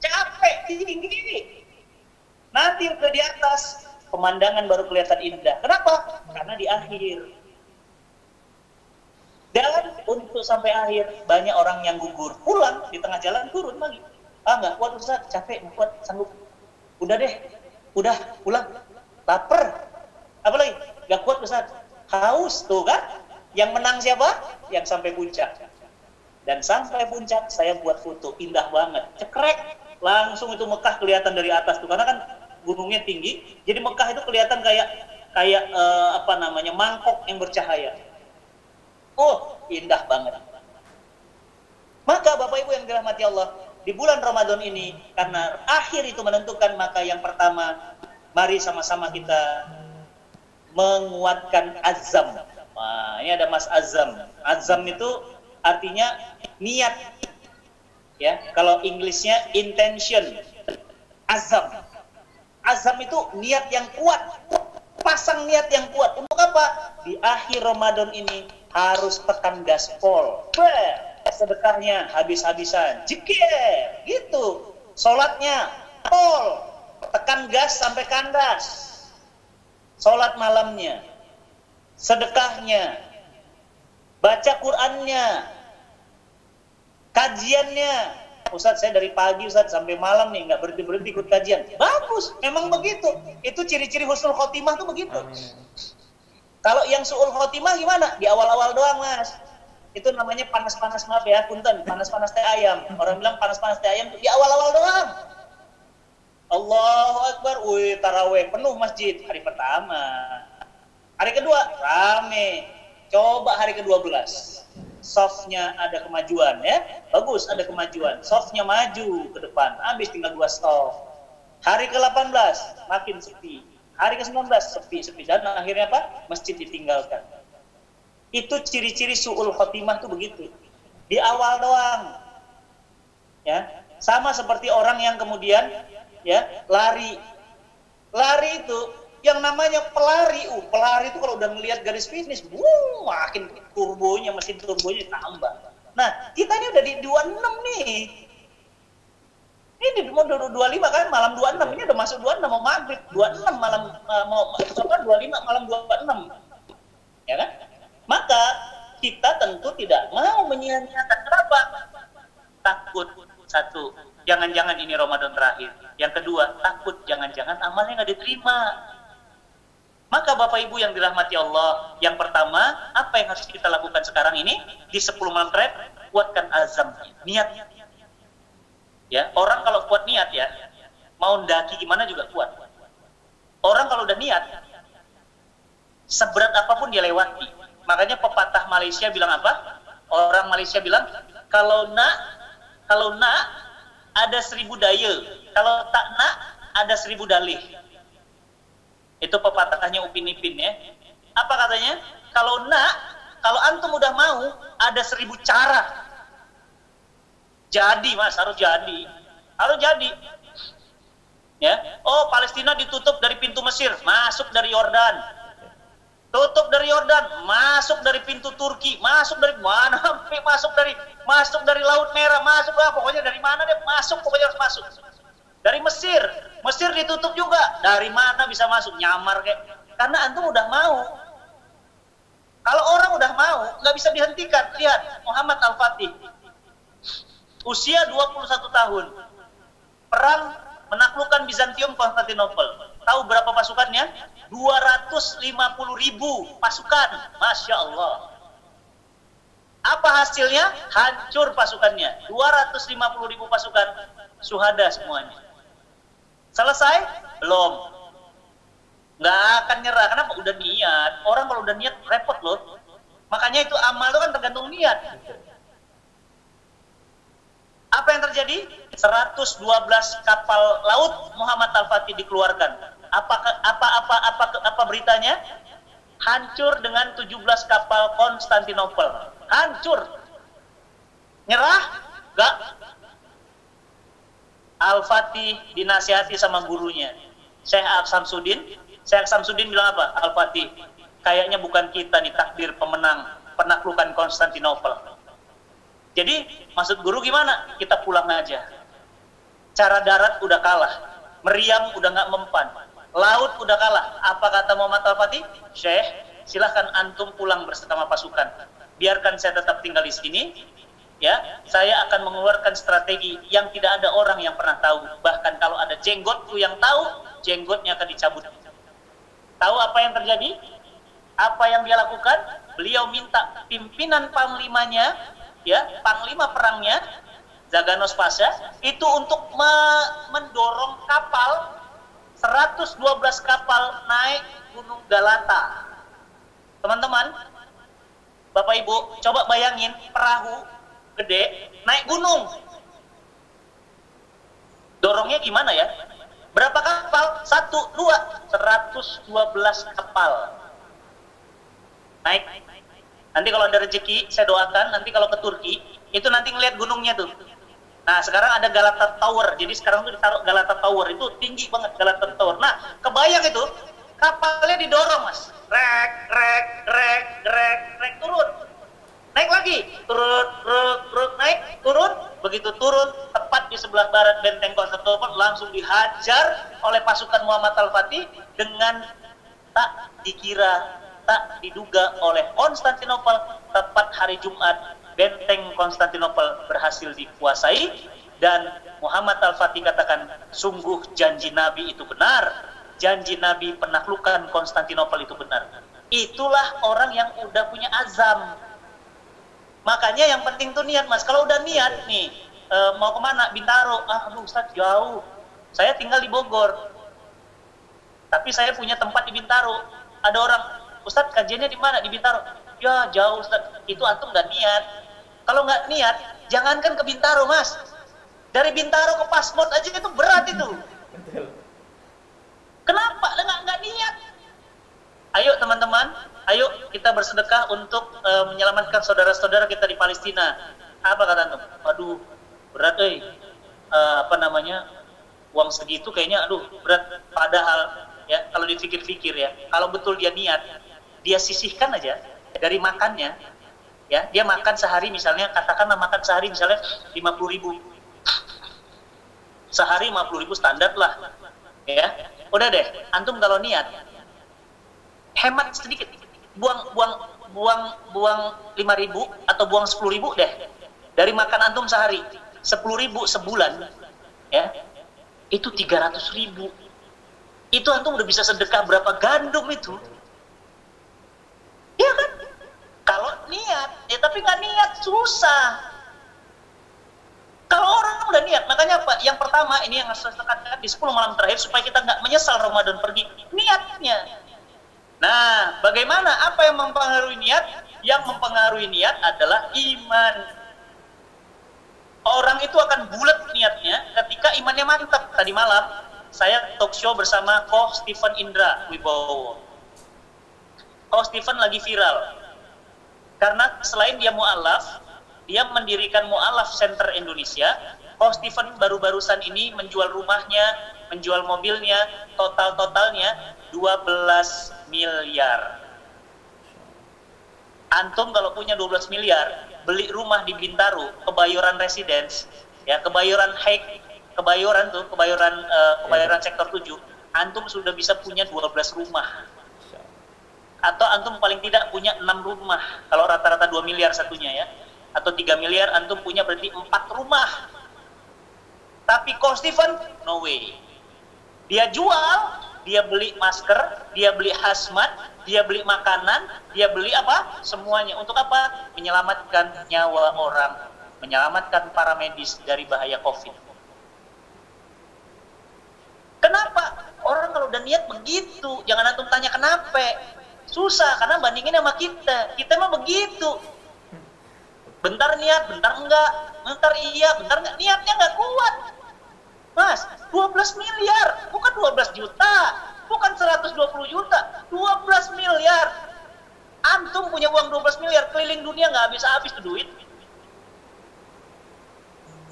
Speaker 4: Capek, tinggi. Nanti udah di atas, pemandangan baru kelihatan indah. Kenapa? Karena di akhir. Dan untuk sampai akhir, banyak orang yang gugur. Pulang, di tengah jalan turun lagi. Nggak kuat Ustaz, capek, nggak kuat, sanggup. Udah deh, Udah pulang, lapar, apa lagi? Gak kuat Ustaz, haus tuh kan? Yang menang siapa? Yang sampai puncak. Dan sampai puncak saya buat foto, indah banget, cekrek, langsung itu Mekah kelihatan dari atas tuh, karena kan gunungnya tinggi, jadi Mekah itu kelihatan kayak mangkok yang bercahaya. Oh, indah banget. Maka Bapak Ibu yang dirahmati Allah, di bulan Ramadan ini, karena akhir itu menentukan, maka yang pertama, mari sama-sama kita menguatkan azam. Nah, ini ada Mas Azam. Azam itu artinya niat, ya. Kalau Inggrisnya intention. Azam itu niat yang kuat, pasang niat yang kuat. Untuk apa? Di akhir Ramadan ini harus tekan gaspol, sedekahnya habis-habisan, jikir, gitu. Sholatnya pol, tekan gas sampai kandas. Sholat malamnya, sedekahnya, baca Qur'annya, kajiannya. Ustaz, saya dari pagi Ustaz sampai malam nih nggak berhenti ikut kajian. Bagus, memang begitu. Itu ciri-ciri husnul khotimah tuh begitu. Kalau yang su'ul khotimah gimana? Di awal-awal doang, Mas. Itu namanya panas-panas, maaf ya, punten, panas-panas teh ayam. Orang bilang panas-panas teh ayam di awal-awal doang. Allahu Akbar, wih, taraweh penuh masjid hari pertama. Hari kedua rame. Coba hari ke-12. Softnya ada kemajuan, ya. Bagus, ada kemajuan. Softnya maju ke depan. Habis tinggal 2 soft. Hari ke-18 makin sepi. Hari ke-19 sepi. Dan akhirnya apa? Masjid ditinggalkan. Itu ciri-ciri su'ul khotimah tuh begitu. Di awal doang. Ya. Sama seperti orang yang kemudian ya lari itu yang namanya pelari. Pelari itu kalau udah ngelihat garis finish, makin mesin turbonya tambah. Nah, kita ini udah di 26 nih. Ini mau 25 kan, malam 26, ini udah masuk 26 mau maghrib, 26 malam mau 25 malam 26. Ya kan? Maka kita tentu tidak mau menyia-nyiakan. Kenapa? Takut. Satu, jangan-jangan ini Ramadan terakhir. Yang kedua, takut jangan-jangan amalnya nggak diterima. Maka Bapak Ibu yang dirahmati Allah, yang pertama, apa yang harus kita lakukan sekarang ini di 10 malam terakhir? Kuatkan azamnya, niat. Ya, orang kalau kuat niat ya, mau ndaki gimana juga kuat. Orang kalau udah niat, seberat apapun dia lewati. Makanya pepatah Malaysia bilang apa? Orang Malaysia bilang, kalau nak ada 1000 daya, kalau tak nak ada 1000 dalih. Itu pepatahnya Upin Ipin ya. Apa katanya? Kalau antum udah mau, ada 1000 cara. Jadi Mas, harus jadi. Ya. Oh, Palestina ditutup dari pintu Mesir, masuk dari Yordan. Tutup dari Yordan, masuk dari pintu Turki, masuk dari mana? Masuk dari Laut Merah, masuk lah, pokoknya dari mana deh masuk, pokoknya harus masuk. Dari Mesir ditutup juga. Dari mana bisa masuk? Nyamar kayak. Karena antum udah mau. Kalau orang udah mau, nggak bisa dihentikan. Lihat, Muhammad Al-Fatih. Usia 21 tahun. Perang menaklukkan Bizantium Konstantinopel. Tahu berapa pasukannya? 250.000 pasukan. Masya Allah. Apa hasilnya? Hancur pasukannya. 250.000 pasukan. Syuhada semuanya. Selesai? Belum. Nggak akan nyerah. Kenapa? Udah niat. Orang kalau udah niat repot loh. Makanya itu amal itu kan tergantung niat. Apa yang terjadi? 112 kapal laut Muhammad Al-Fatih dikeluarkan. Apa beritanya? Hancur dengan 17 kapal Konstantinopel. Hancur. Nyerah? Enggak. Al-Fatih dinasihati sama gurunya, Syekh Samsudin. Syekh Samsudin bilang apa? Al-Fatih, kayaknya bukan kita nih takdir pemenang penaklukan Konstantinopel. Jadi maksud guru gimana? Kita pulang aja. Cara darat udah kalah, meriam udah nggak mempan, laut udah kalah. Apa kata Muhammad Al-Fatih? Syekh, silahkan antum pulang bersama pasukan. Biarkan saya tetap tinggal di sini. Ya, saya akan mengeluarkan strategi yang tidak ada orang yang pernah tahu. Bahkan kalau ada jenggotku yang tahu, jenggotnya akan dicabut. Tahu apa yang terjadi? Apa yang dia lakukan? Beliau minta pimpinan panglimanya, ya, panglima perangnya, Zaganos Pasha, itu untuk mendorong kapal 112 kapal naik Gunung Galata. Teman-teman, Bapak Ibu, coba bayangin perahu gede naik gunung. Dorongnya gimana ya? Berapa kapal? 1, 2, 112 kapal. Naik. Nanti kalau ada rezeki, saya doakan nanti kalau ke Turki, itu nanti ngelihat gunungnya tuh. Nah, sekarang ada Galata Tower. Jadi sekarang tuh ditaruh Galata Tower. Itu tinggi banget Galata Tower. Nah, kebayang itu, kapalnya didorong, Mas. Rek, turun. Naik lagi. Turun, naik, turun. Begitu turun, tepat di sebelah barat benteng Konstantinopel, langsung dihajar oleh pasukan Muhammad Al-Fatih dengan tak dikira, tak diduga oleh Konstantinopel. Tepat hari Jumat, benteng Konstantinopel berhasil dikuasai, dan Muhammad Al-Fatih katakan, sungguh janji Nabi itu benar, janji Nabi penaklukan Konstantinopel itu benar. Itulah orang yang udah punya azam. Makanya yang penting tuh niat, Mas. Kalau udah niat nih, mau kemana? Bintaro. Aduh Ustaz, jauh. Saya tinggal di Bogor, tapi saya punya tempat di Bintaro. Ada orang, Ustaz kajiannya di mana? Di Bintaro. Ya jauh Ustaz. Itu antum nggak niat. Kalau nggak niat, jangankan ke Bintaro, Mas. Dari Bintaro ke Pasport aja itu berat itu. Kenapa? Nggak niat. Ayo teman-teman, ayo kita bersedekah untuk menyelamatkan saudara-saudara kita di Palestina. Apa kata antum? Aduh, berat uang segitu kayaknya aduh berat. Padahal ya kalau dipikir-pikir ya, kalau betul dia niat, dia sisihkan aja dari makannya. Ya, dia makan sehari misalnya, katakanlah makan sehari misalnya 50.000. Sehari 50.000 standar lah. Ya. Udah deh, antum kalau niat hemat sedikit. Buang 5.000 atau buang 10.000 deh. Dari makan antum sehari. 10.000 sebulan. Ya. Itu 300.000. Itu antum udah bisa sedekah berapa gandum itu? Iya kan? Kalau niat, ya tapi nggak niat susah. Kalau orang udah niat, makanya apa? Yang pertama, ini yang harus saya tekankan di 10 malam terakhir supaya kita nggak menyesal Ramadan pergi. Niatnya. Nah, bagaimana? Apa yang mempengaruhi niat? Yang mempengaruhi niat adalah iman. Orang itu akan bulat niatnya ketika imannya mantap. Tadi malam, saya talk show bersama Ko Stephen Indra Wibowo. Ko Stephen lagi viral. Karena selain dia mu'alaf, dia mendirikan Mu'alaf Center Indonesia. Ko Stephen baru-barusan ini menjual rumahnya, menjual mobilnya, totalnya 12 miliar. Antum kalau punya 12 miliar, beli rumah di Bintaro, Kebayoran Residence, ya Kebayoran Heights, Kebayoran sektor 7, antum sudah bisa punya 12 rumah. Atau antum paling tidak punya 6 rumah, kalau rata-rata 2 miliar satunya ya, atau 3 miliar, antum punya berarti 4 rumah. Tapi Ko Stephen, no way. Dia jual, dia beli masker, dia beli hazmat, dia beli makanan, dia beli apa? Semuanya. Untuk apa? Menyelamatkan nyawa orang, menyelamatkan para medis dari bahaya COVID. Kenapa? Orang kalau udah niat begitu, jangan antum tanya kenapa. Susah, karena bandingin sama kita. Kita mah begitu. Bentar niat, bentar enggak. Bentar iya, bentar enggak. Niatnya enggak kuat. Mas, 12 miliar. Bukan 12 juta. Bukan 120 juta. 12 miliar. Antum punya uang 12 miliar. Keliling dunia enggak habis-habis tuh duit.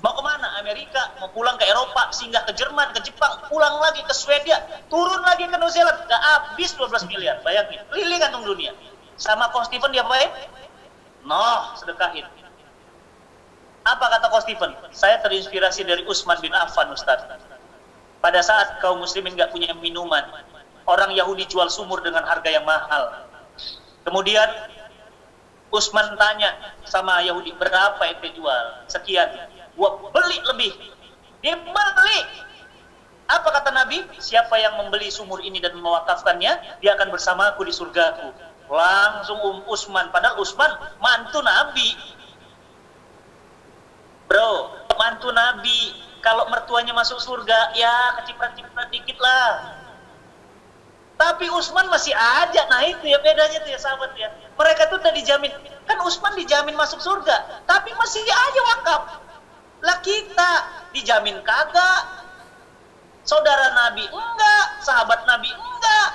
Speaker 4: Mau kemana? Amerika, mau pulang ke Eropa, singgah ke Jerman, ke Jepang, pulang lagi ke Swedia, turun lagi ke New Zealand, gak habis 12 miliar, bayangin, keliling antum dunia. Sama Ko Stephen dia apain? Noh, sedekahin. Apa kata Ko Stephen? Saya terinspirasi dari Utsman bin Affan, Ustaz. Pada saat kaum muslimin gak punya minuman, orang Yahudi jual sumur dengan harga yang mahal. Kemudian Utsman tanya sama Yahudi, berapa ente jual? Sekian. Gua beli lebih. Dia beli. Apa kata Nabi? siapa yang membeli sumur ini dan mewakafkannya, dia akan bersamaku di surgaku. Langsung Utsman, padahal Utsman mantu Nabi. Bro, mantu Nabi, kalau mertuanya masuk surga, ya keciprat-ciprat dikit lah. Tapi Utsman masih aja, nah itu ya bedanya tuh ya sahabat ya. Mereka tuh udah dijamin, kan Utsman dijamin masuk surga, tapi masih aja wakaf. Lah kita dijamin kagak. Saudara Nabi enggak, sahabat Nabi enggak.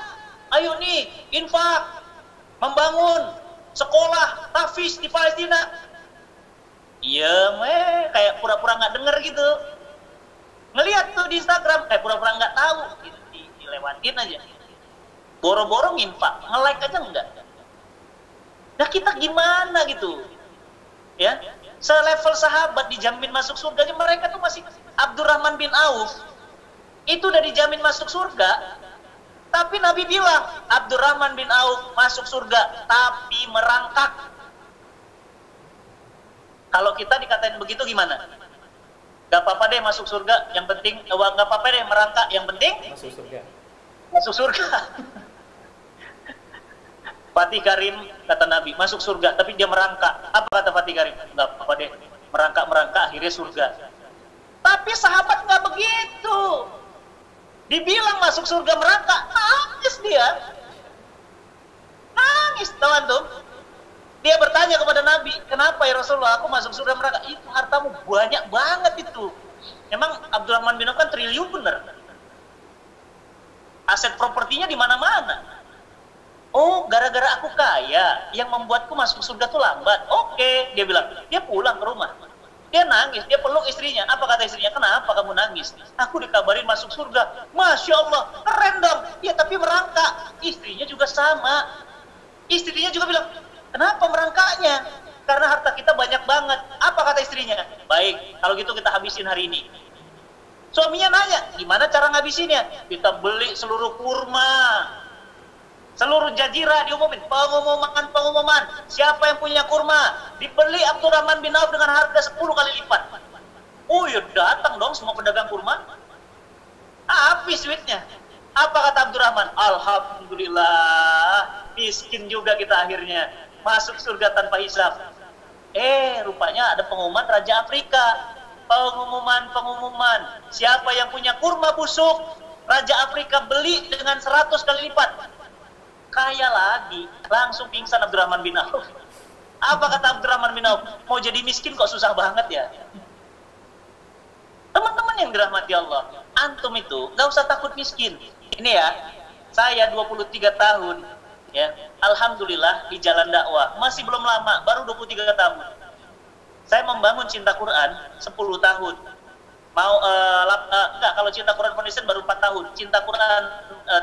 Speaker 4: Ayo nih, infak, membangun sekolah tahfiz di Palestina. Iya, kayak pura-pura nggak denger gitu. Ngelihat tuh di Instagram, kayak pura-pura nggak tahu, gitu, dilewatin aja. Boro-boro nginfak, nge-like aja enggak. Nah kita gimana gitu? Ya, selevel sahabat dijamin masuk surga, mereka tuh masih. Abdurrahman bin Auf itu udah dijamin masuk surga, tapi Nabi bilang Abdurrahman bin Auf masuk surga tapi merangkak. Kalau kita dikatain begitu gimana? Gak apa-apa deh masuk surga, yang penting gak apa-apa deh merangkak, yang penting
Speaker 3: Masuk surga.
Speaker 4: Masuk surga. Fatih Karim kata Nabi masuk surga tapi dia merangkak. Apa kata Fatih Karim? Gak apa-apa deh, merangkak akhirnya surga. Tapi sahabat gak begitu. Dibilang masuk surga merangkak, nangis dia. Nangis, teman tuh. Dia bertanya kepada Nabi, kenapa ya Rasulullah aku masuk surga merangkak? Itu hartamu banyak banget itu. Emang Abdurrahman bin Auf kan triliuner. Aset propertinya di mana-mana. Oh, gara-gara aku kaya, yang membuatku masuk surga tuh lambat. Oke, dia bilang. Dia pulang ke rumah. Dia nangis, dia peluk istrinya. Apa kata istrinya? Kenapa kamu nangis? Aku dikabarin masuk surga. Masya Allah, keren dong. Ya tapi merangkak. Istrinya juga sama. Istrinya juga bilang, kenapa merangkaknya? Karena harta kita banyak banget. Apa kata istrinya? Baik, kalau gitu kita habisin hari ini. Suaminya nanya, gimana cara ngabisinnya? Kita beli seluruh kurma. Seluruh jazirah diumumin, pengumuman. Siapa yang punya kurma? Dibeli Abdurrahman bin Auf dengan harga 10 kali lipat. Oh ya datang dong semua pedagang kurma. Habis duitnya. Apa kata Abdurrahman? Alhamdulillah, miskin juga kita akhirnya. Masuk surga tanpa hisab. Rupanya ada pengumuman Raja Afrika. Pengumuman. Siapa yang punya kurma busuk, Raja Afrika beli dengan 100 kali lipat. Kaya lagi, langsung pingsan Abdurrahman bin Auf. Apa kata Abdurrahman bin Auf? Mau jadi miskin kok susah banget ya? Teman-teman yang dirahmati Allah, antum itu gak usah takut miskin. Ini ya, saya 23 tahun, ya, alhamdulillah di jalan dakwah, masih belum lama, baru 23 tahun. Saya membangun cinta Quran 10 tahun. Enggak, kalau cinta Quran Foundation baru 4 tahun. Cinta Quran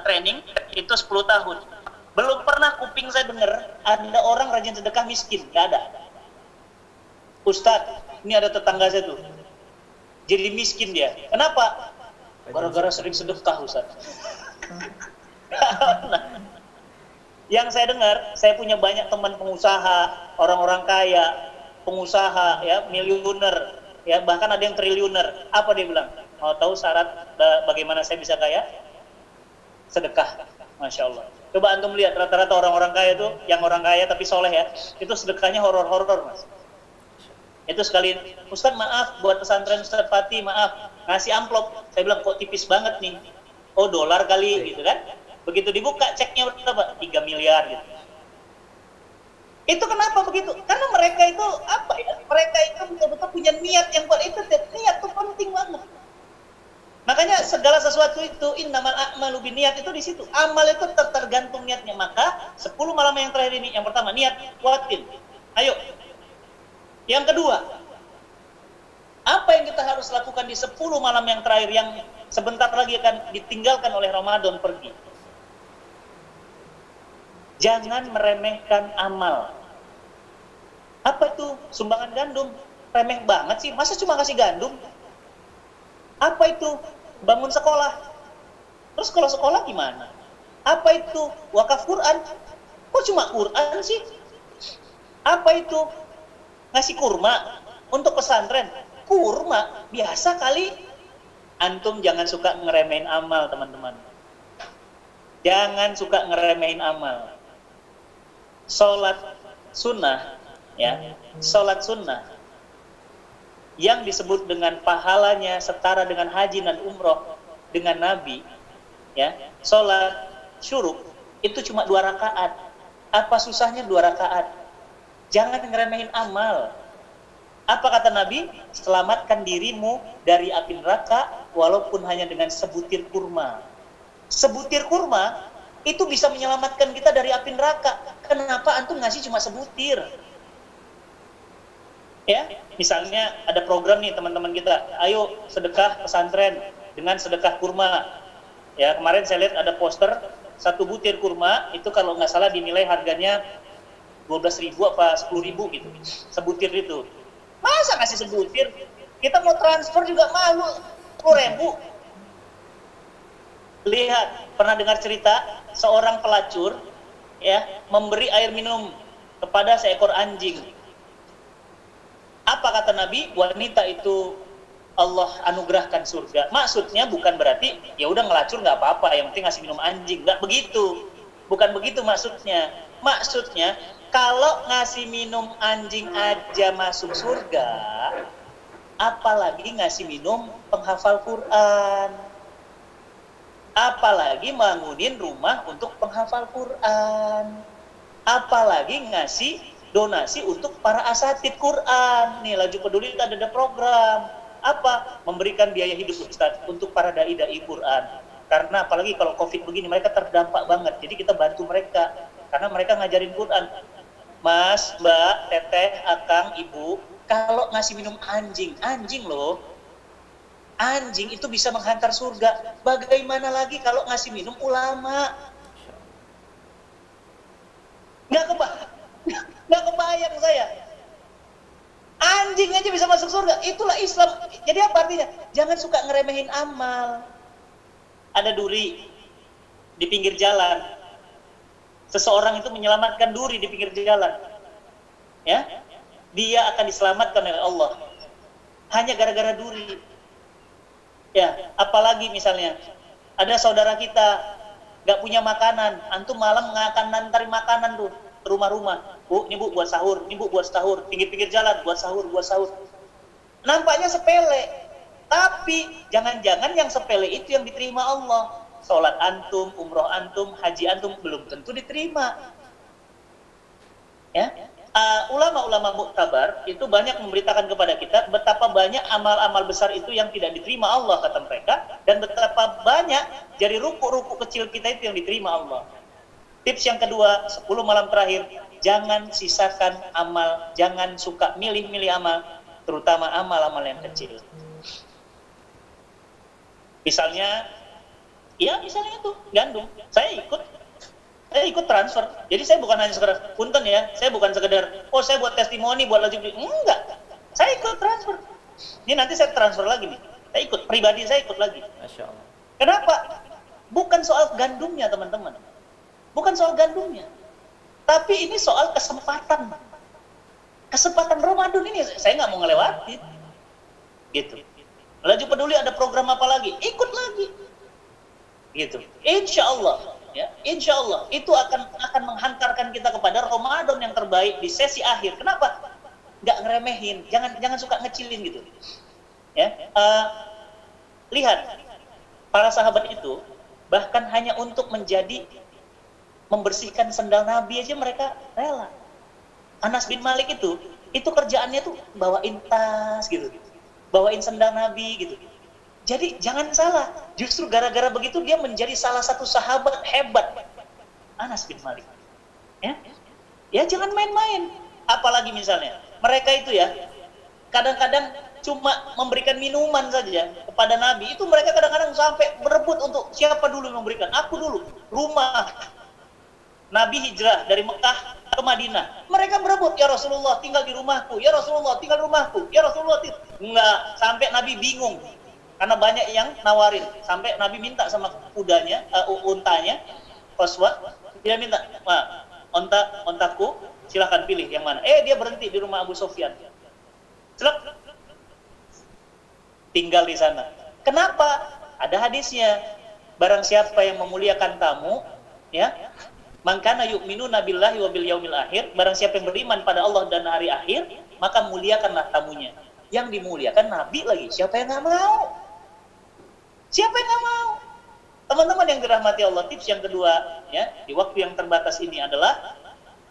Speaker 4: training itu 10 tahun. Belum pernah kuping saya dengar ada orang rajin sedekah miskin, nggak ada. Ustadz, ini ada tetangga saya tuh, jadi miskin dia. Kenapa? Gara-gara sering sedekah, Ustadz. Yang saya dengar, saya punya banyak teman pengusaha, orang-orang kaya, pengusaha, ya, miliuner, ya, bahkan ada yang triliuner. Apa dia bilang? Mau tahu syarat bagaimana saya bisa kaya? Sedekah, Masya Allah. Coba antum lihat rata-rata orang-orang kaya itu, yang orang kaya tapi soleh ya, itu sedekahnya horor-horor mas. Itu sekali, Ustadz maaf buat pesantren Ustadz Fatih, maaf ngasih amplop. Saya bilang kok tipis banget nih. Oh dolar kali gitu kan. Begitu dibuka ceknya berapa? 3 miliar gitu. Itu kenapa begitu? Karena mereka itu apa ya? Mereka itu betul-betul punya niat yang kuat. Itu niat itu penting banget. Makanya segala sesuatu itu innamal a'malu binniyat itu di situ. Amal itu tergantung niatnya. Maka 10 malam yang terakhir ini, yang pertama niat kuatin. Ayo. Yang kedua, apa yang kita harus lakukan di 10 malam yang terakhir yang sebentar lagi akan ditinggalkan oleh Ramadan pergi? Jangan meremehkan amal. Apa itu? Sumbangan gandum. Remeh banget sih. Masa cuma kasih gandum? Apa itu? Bangun sekolah. Terus kalau sekolah gimana? Apa itu? Wakaf Quran. Kok cuma Quran sih? Apa itu? Ngasih kurma untuk pesantren. Kurma biasa kali. Antum jangan suka ngeremehin amal, teman-teman. Jangan suka ngeremehin amal. Sholat sunnah, ya, sholat sunnah yang disebut dengan pahalanya setara dengan haji dan umroh dengan Nabi, ya, sholat syuruk itu cuma 2 rakaat. Apa susahnya 2 rakaat? Jangan ngeremehin amal. Apa kata Nabi? Selamatkan dirimu dari api neraka walaupun hanya dengan sebutir kurma. Sebutir kurma itu bisa menyelamatkan kita dari api neraka. Kenapa antum ngasih cuma sebutir? Ya, misalnya ada program nih teman-teman kita, ayo sedekah pesantren dengan sedekah kurma. Ya, kemarin saya lihat ada poster 1 butir kurma itu kalau nggak salah dinilai harganya 12.000 apa 10.000 gitu. Sebutir itu. Masa ngasih sebutir? Kita mau transfer juga malu 10.000. Lihat, pernah dengar cerita seorang pelacur, ya, memberi air minum kepada seekor anjing. Apa kata Nabi? Wanita itu Allah anugerahkan surga. Maksudnya bukan berarti ya udah ngelacur nggak apa-apa, yang penting ngasih minum anjing. Nggak begitu. Bukan begitu maksudnya. Maksudnya kalau ngasih minum anjing aja masuk surga, apalagi ngasih minum penghafal Quran. Apalagi bangunin rumah untuk penghafal Quran. Apalagi ngasih donasi untuk para asatidz Quran. Nih, Laju Peduli ada program. Apa? Memberikan biaya hidup Ustaz untuk para dai-dai Quran. Karena apalagi kalau Covid begini, mereka terdampak banget. Jadi kita bantu mereka. Karena mereka ngajarin Quran. Mas, Mbak, Teteh, Akang, Ibu, kalau ngasih minum anjing, anjing loh. Anjing itu bisa menghantar surga. Bagaimana lagi kalau ngasih minum ulama? Nggak kebayang saya. Anjing aja bisa masuk surga. Itulah Islam. Jadi apa artinya? Jangan suka ngeremehin amal. Ada duri di pinggir jalan. Seseorang itu menyelamatkan duri di pinggir jalan. Ya, dia akan diselamatkan oleh Allah. Hanya gara-gara duri. Ya, apalagi misalnya ada saudara kita nggak punya makanan, antum malam akan nantarin makanan tuh ke rumah-rumah. Bu, ini bu buat sahur, ini bu buat sahur, pinggir-pinggir jalan buat sahur, buat sahur. Nampaknya sepele, tapi jangan-jangan yang sepele itu yang diterima Allah. Sholat antum, umroh antum, haji antum belum tentu diterima. Ya, ulama-ulama muktabar itu banyak memberitakan kepada kita betapa banyak amal-amal besar itu yang tidak diterima Allah kata mereka, dan betapa banyak dari ruku-ruku kecil kita itu yang diterima Allah. Tips yang kedua, 10 malam terakhir, jangan sisakan amal, jangan suka milih-milih amal, terutama amal-amal yang kecil. Misalnya, ya misalnya itu gandum, saya ikut transfer. Jadi saya bukan hanya sekedar punten ya, saya bukan sekedar saya buat testimoni buat Laju Peduli. Enggak. Saya ikut transfer. Ini nanti saya transfer lagi nih. Saya ikut pribadi, saya ikut lagi. Masya Allah. Kenapa? Bukan soal gandumnya, teman-teman. Bukan soal gandumnya. Tapi ini soal kesempatan. Kesempatan Ramadan ini saya nggak mau ngelewatin. Gitu. Laju Peduli ada program apa lagi? Ikut lagi. Gitu. Insya Allah. Ya, insya Allah itu akan menghantarkan kita kepada Ramadan yang terbaik di sesi akhir. Kenapa? Nggak ngeremehin, jangan suka ngecilin gitu. Ya, lihat para sahabat itu bahkan hanya untuk membersihkan sendal Nabi aja mereka rela. Anas bin Malik itu kerjaannya tuh bawain tas gitu, bawain sendal Nabi gitu. Jadi jangan salah, justru gara-gara begitu dia menjadi salah satu sahabat hebat, Anas bin Malik. Ya jangan main-main. Apalagi misalnya mereka itu ya kadang-kadang cuma memberikan minuman saja kepada Nabi. Itu mereka kadang-kadang sampai berebut untuk siapa dulu yang memberikan. Aku dulu. Rumah Nabi hijrah dari Mekah ke Madinah. Mereka berebut, ya Rasulullah tinggal di rumahku, ya Rasulullah tinggal di rumahku, ya Rasulullah enggak, sampai Nabi bingung. Karena banyak yang nawarin, sampai Nabi minta sama kudanya, untanya, Qaswah, dia minta, ontaku, silahkan pilih yang mana. Dia berhenti di rumah Abu Sufyan. Celak, tinggal di sana. Kenapa? Ada hadisnya. Barang siapa yang memuliakan tamu, ya, mangkana yu'minuna billahi wa bil yaumil akhir, barang siapa yang beriman pada Allah dan hari akhir, maka muliakanlah tamunya. Yang dimuliakan Nabi lagi. Siapa yang nggak mau? Siapa yang nggak mau? Teman-teman yang dirahmati Allah, tips yang kedua, ya, di waktu yang terbatas ini adalah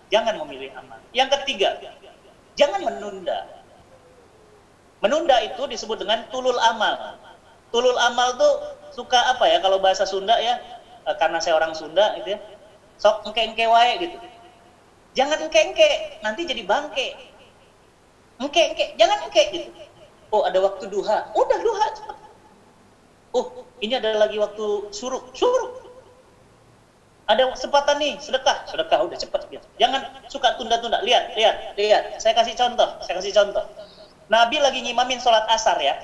Speaker 4: jangan memilih amal. Yang ketiga, jangan menunda. Menunda itu disebut dengan tulul amal. Tulul amal tuh suka apa ya, kalau bahasa Sunda ya, karena saya orang Sunda gitu ya, sok engke-engke wae gitu. Jangan engke-engke, nanti jadi bangke. Engke-engke, jangan engke gitu. Oh, ada waktu duha, udah duha cepat. Oh, ini ada lagi waktu suruk. Ada kesempatan nih, sedekah udah cepat gitu. Jangan suka tunda-tunda. Lihat. Saya kasih contoh. Nabi lagi ngimamin sholat asar ya.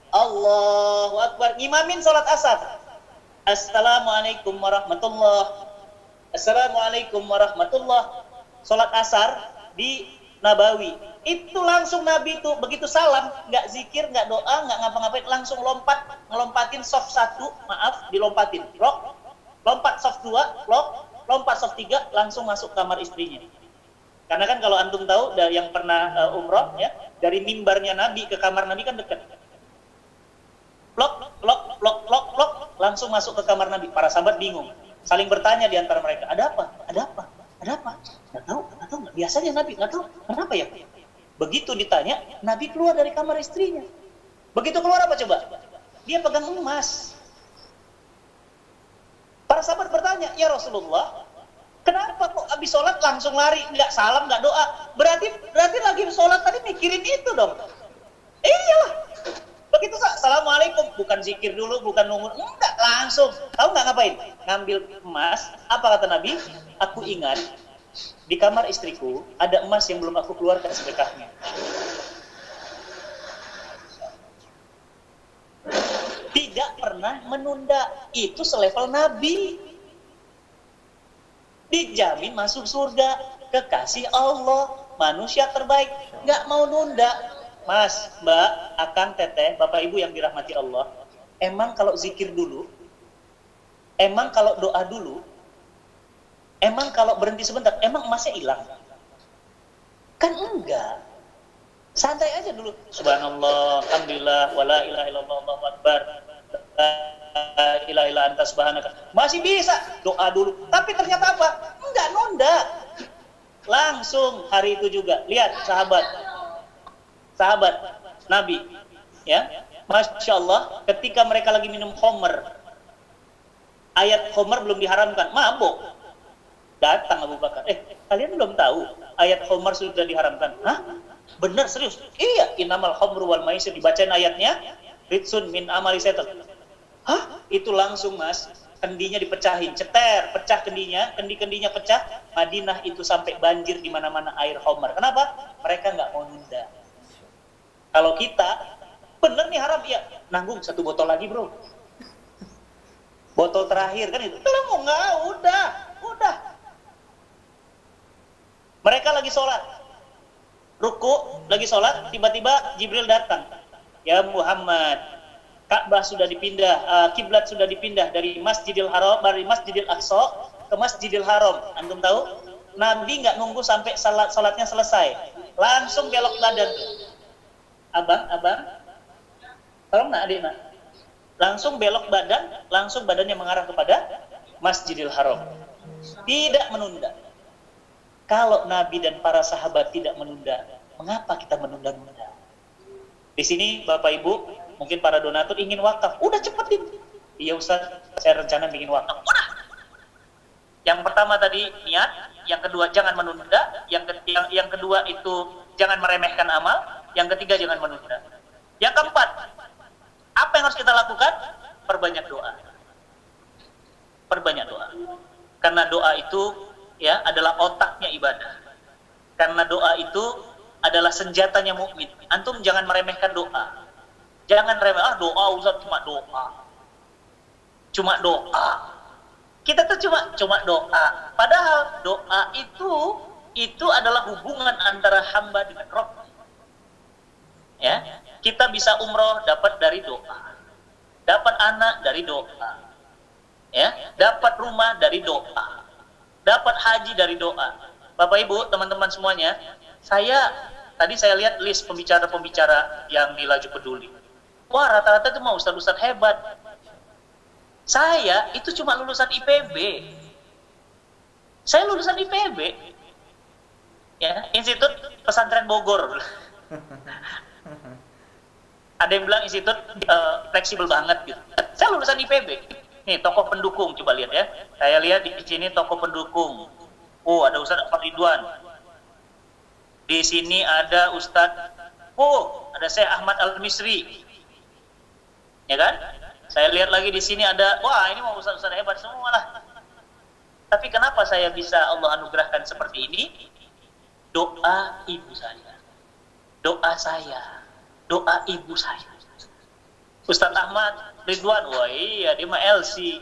Speaker 4: Allahu Akbar, ngimamin sholat asar. Assalamualaikum warahmatullah. Sholat asar di Nabawi. Itu langsung Nabi itu begitu salam, nggak zikir, nggak doa, nggak ngapa-ngapain, langsung ngelompatin soft 1, dilompatin. Lompat soft 2, lompat soft 3, langsung masuk kamar istrinya. Karena kan kalau antum tahu dari yang pernah umroh ya, dari mimbarnya Nabi ke kamar Nabi kan dekat. Lok, langsung masuk ke kamar Nabi. Para sahabat bingung, saling bertanya di antara mereka, ada apa? Nggak tahu, biasanya Nabi nggak tahu, kenapa ya? Begitu ditanya, Nabi keluar dari kamar istrinya. Begitu keluar apa coba? Dia pegang emas. Para sahabat bertanya, ya Rasulullah, kenapa kok habis sholat langsung lari, nggak salam, nggak doa? Berarti lagi sholat tadi mikirin itu dong. Iyalah. Begitu assalamualaikum, bukan zikir dulu, bukan nunggu, enggak, langsung. Tahu nggak ngapain? Ngambil emas. Apa kata Nabi? Aku ingat di kamar istriku ada emas yang belum aku keluarkan sedekahnya. Tidak pernah menunda. Itu selevel Nabi. Dijamin masuk surga, kekasih Allah, manusia terbaik, nggak mau nunda. Mas, Mbak, Akang, Teteh, Bapak Ibu yang dirahmati Allah, emang kalau zikir dulu, emang kalau doa dulu, emang kalau berhenti sebentar, emang emasnya hilang? Kan enggak. Santai aja dulu. Subhanallah, alhamdulillah, wala ilaha illallah, Allahu akbar. La ilaha illa anta subhanaka. Masih bisa doa dulu. Tapi ternyata apa? Enggak nunda. Langsung hari itu juga. Lihat sahabat Nabi, ya, Masya Allah, ketika mereka lagi minum khamr, ayat khamr belum diharamkan, mabuk, datang Abu Bakar, kalian belum tahu ayat khamr sudah diharamkan? Hah? Benar, serius? Iya, innamal khamru wal maisir, dibacain ayatnya, ritsun min amali setan. Hah? Itu langsung mas, kendinya dipecahin, pecah kendi-kendinya pecah. Madinah itu sampai banjir di mana-mana air khamr. Kenapa? Mereka nggak mau nunda. Kalau kita, bener nih haram, ya nanggung 1 botol lagi bro. Botol terakhir kan itu. Belum, enggak, udah. Mereka lagi sholat, ruku, lagi sholat, tiba-tiba Jibril datang. Ya Muhammad, Ka'bah sudah dipindah, kiblat sudah dipindah dari Masjidil Haram, dari Masjidil Aqsa ke Masjidil Haram. Antum tahu? Nabi nggak nunggu sampai sholatnya selesai, langsung belok badan. Abang, tolong nak adik nak. Langsung belok badan, langsung badannya mengarah kepada Masjidil Haram. Tidak menunda. Kalau Nabi dan para sahabat tidak menunda, mengapa kita menunda-nunda? Di sini Bapak Ibu, mungkin para donatur ingin wakaf, udah cepetin. Iya Ustaz, saya rencana bikin wakaf. Udah. Yang pertama tadi niat, yang kedua jangan menunda, yang kedua itu jangan meremehkan amal, yang ketiga jangan menunda. Yang keempat, apa yang harus kita lakukan? Perbanyak doa. Karena doa itu ya adalah otaknya ibadah. Karena doa itu adalah senjatanya mukmin. Antum jangan meremehkan doa. Jangan remeh, doa Ustaz cuma doa. Kita tuh cuma doa. Padahal doa itu adalah hubungan antara hamba dengan Rabb. Ya, kita bisa umroh dapat dari doa. dapat anak dari doa, ya, dapat rumah dari doa, dapat haji dari doa. Bapak Ibu, teman-teman semuanya, tadi saya lihat list pembicara-pembicara yang di Laju Peduli. Wah, rata-rata itu mah ustadz-ustadz hebat. Saya itu cuma lulusan IPB. Saya lulusan IPB, ya, Institut Pesantren Bogor. Ada yang bilang institut fleksibel banget gitu. Saya lulusan IPB. Nih, tokoh pendukung, coba lihat ya. Saya lihat di sini tokoh pendukung. Oh, ada Ustadz Ahmad Ridwan. Di sini ada ada Syekh Ahmad Al-Misri. Ya kan? Saya lihat lagi di sini ada, wah ini mau ustadz-ustadz hebat semua lah. Tapi kenapa saya bisa Allah anugerahkan seperti ini? Doa ibu saya. Doa saya. Doa ibu saya. Ustadz Ahmad Ridwan, wah iya dia mah LC,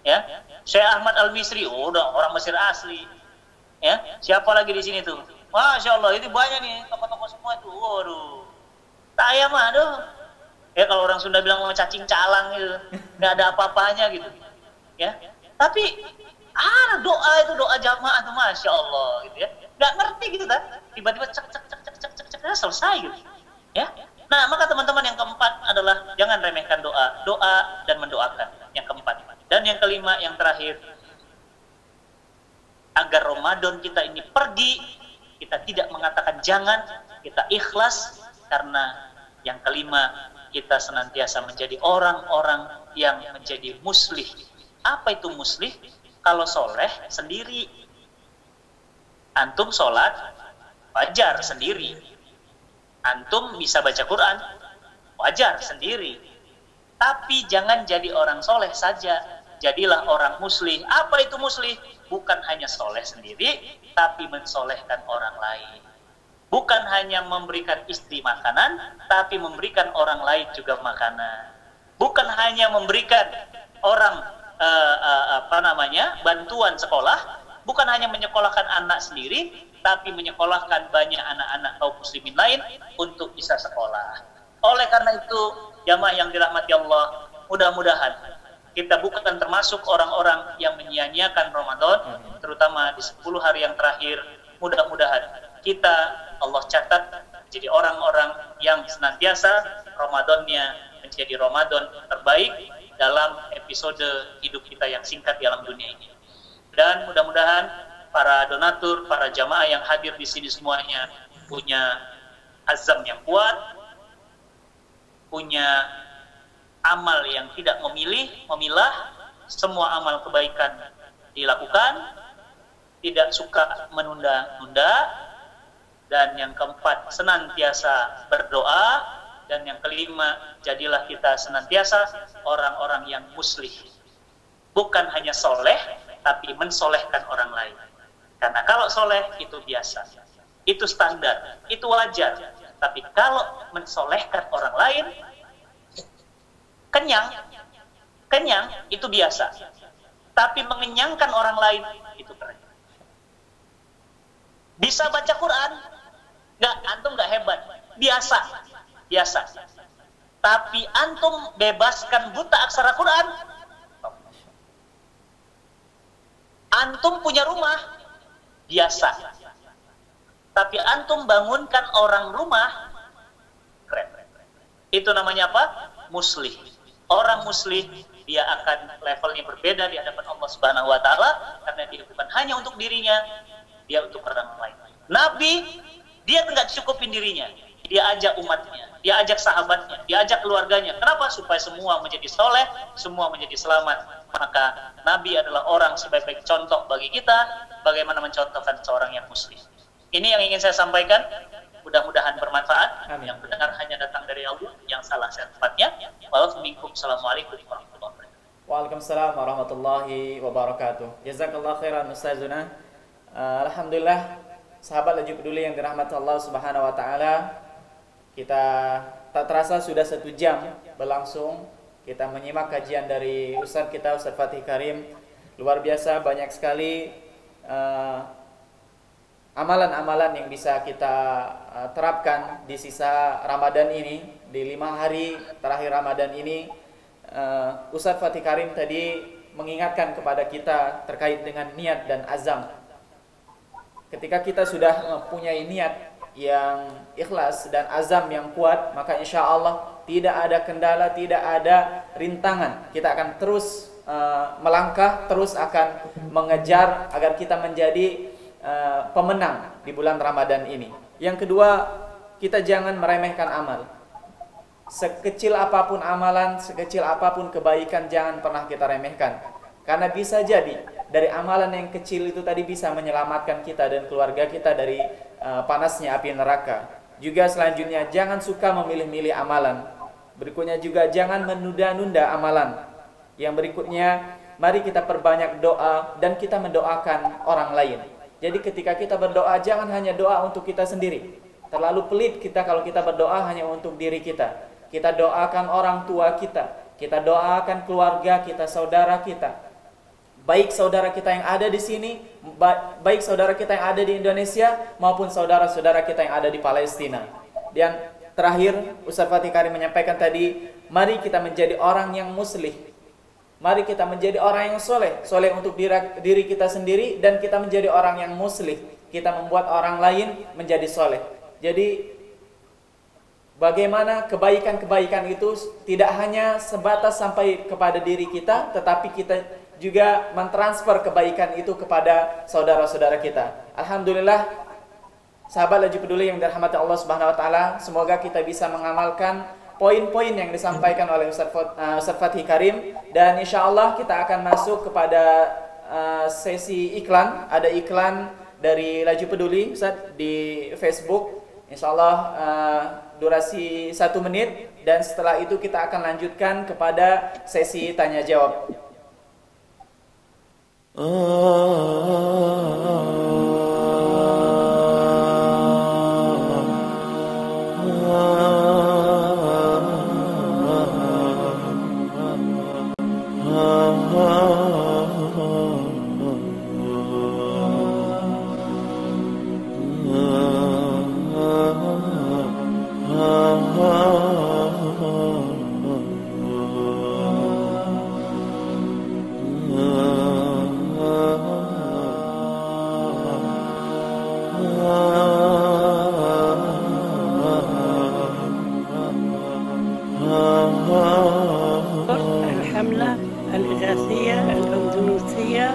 Speaker 4: ya. Syekh Ahmad Al-Misri, oh udah orang Mesir asli, ya. Siapa lagi di sini tuh? Masya Allah, itu banyak nih tokoh-tokoh semua tuh. Waduh, saya mah aduh, ya kalau orang Sunda bilang mau cacing calang gitu, nggak ada apa-apanya gitu, ya. Tapi doa itu doa jamaah tuh Masya Allah gitu ya. Nggak ngerti gitu kan? Tiba-tiba cek selesai gitu, ya. Nah, maka teman-teman yang keempat adalah jangan remehkan doa dan mendoakan. Yang keempat. Dan yang kelima, yang terakhir, agar Ramadan kita ini pergi, kita tidak mengatakan jangan, kita ikhlas, karena yang kelima, kita senantiasa menjadi orang-orang yang menjadi muslih. Apa itu muslih? Kalau soleh sendiri. Antum sholat, wajar sendiri. Antum bisa baca Quran, wajar sendiri. Tapi jangan jadi orang soleh saja, jadilah orang muslih. Apa itu muslih? Bukan hanya soleh sendiri, tapi mensolehkan orang lain. Bukan hanya memberikan istri makanan, tapi memberikan orang lain juga makanan. Bukan hanya memberikan orang bantuan sekolah, bukan hanya menyekolahkan anak sendiri, tapi menyekolahkan banyak anak-anak kaum muslimin lain untuk bisa sekolah. Oleh karena itu, jamaah yang dirahmati Allah, mudah-mudahan kita bukan termasuk orang-orang yang menyia-nyiakan Ramadan, terutama di 10 hari yang terakhir. Mudah-mudahan kita, Allah catat, jadi orang-orang yang senantiasa Ramadannya menjadi Ramadan terbaik dalam episode hidup kita yang singkat di alam dunia ini. Dan mudah-mudahan para donatur, para jamaah yang hadir di sini semuanya punya azam yang kuat, punya amal yang tidak memilah, semua amal kebaikan dilakukan, tidak suka menunda-nunda, dan yang keempat, senantiasa berdoa, dan yang kelima, jadilah kita senantiasa orang-orang yang muslih. Bukan hanya soleh, tapi mensolehkan orang lain. Karena kalau soleh itu biasa, itu standar, itu wajar. Tapi kalau mensolehkan orang lain, kenyang itu biasa. Tapi mengenyangkan orang lain itu keren. Bisa baca Quran, antum nggak hebat, biasa. Tapi antum bebaskan buta aksara Quran, antum punya rumah, biasa. Tapi antum bangunkan orang rumah, keren. Itu namanya apa? Muslih. Orang muslih, dia akan levelnya berbeda di hadapan Allah Subhanahu wa taala, karena dia bukan hanya untuk dirinya, dia untuk orang lain. Nabi, dia nggak cukupin dirinya, dia ajak umatnya, dia ajak sahabatnya, dia ajak keluarganya. Kenapa? Supaya semua menjadi soleh, semua menjadi selamat. Maka Nabi adalah orang sebaik-baik contoh bagi kita, bagaimana mencontohkan seorang yang muslim. Ini yang ingin saya sampaikan. Mudah-mudahan bermanfaat. Amin. Yang benar hanya datang dari Allah, yang salah tempatnya. Wassalamualaikum warahmatullahi wabarakatuh.
Speaker 3: Waalaikumsalam warahmatullahi wabarakatuh. Jazakallah khairan Ustazuna. Alhamdulillah, sahabat Laju Peduli yang dirahmati Allah Subhanahu wa taala. Kita tak terasa sudah 1 jam berlangsung. Kita menyimak kajian dari Ustaz kita, Ustaz Fatih Karim. Luar biasa, banyak sekali amalan-amalan yang bisa kita terapkan di sisa Ramadan ini, di 5 hari terakhir Ramadan ini. Ustadz Fatih Karim tadi mengingatkan kepada kita terkait dengan niat dan azam. Ketika kita sudah mempunyai niat yang ikhlas dan azam yang kuat, maka insya Allah tidak ada kendala, tidak ada rintangan. Kita akan terus melangkah, terus akan mengejar agar kita menjadi pemenang di bulan Ramadan ini. Yang kedua, kita jangan meremehkan amal. Sekecil apapun amalan, sekecil apapun kebaikan, jangan pernah kita remehkan. Karena bisa jadi dari amalan yang kecil itu tadi bisa menyelamatkan kita dan keluarga kita dari panasnya api neraka. Juga selanjutnya, jangan suka memilih-milih amalan. Berikutnya juga, jangan menunda-nunda amalan. Yang berikutnya, mari kita perbanyak doa dan kita mendoakan orang lain. Jadi ketika kita berdoa, jangan hanya doa untuk kita sendiri. Terlalu pelit kita kalau kita berdoa hanya untuk diri kita. Kita doakan orang tua kita doakan keluarga kita, saudara kita. Baik saudara kita yang ada di sini, baik saudara kita yang ada di Indonesia, maupun saudara-saudara kita yang ada di Palestina. Dan terakhir, Ustaz Fatih Karim menyampaikan tadi, mari kita menjadi orang yang muslih. Mari kita menjadi orang yang soleh. Soleh untuk diri kita sendiri, dan kita menjadi orang yang muslih. Kita membuat orang lain menjadi soleh. Jadi bagaimana kebaikan-kebaikan itu tidak hanya sebatas sampai kepada diri kita, tetapi kita juga mentransfer kebaikan itu kepada saudara-saudara kita. Alhamdulillah, sahabat Laju Peduli yang dirahmati Allah Subhanahu wa taala, semoga kita bisa mengamalkan poin-poin yang disampaikan oleh Ustaz Fatih Karim, dan insya Allah kita akan masuk kepada sesi iklan. Ada iklan dari Laju Peduli Ustaz di Facebook. Insya Allah durasi 1 menit, dan setelah itu kita akan lanjutkan kepada sesi tanya jawab.
Speaker 5: الحملة الإغاثية الأندونيسية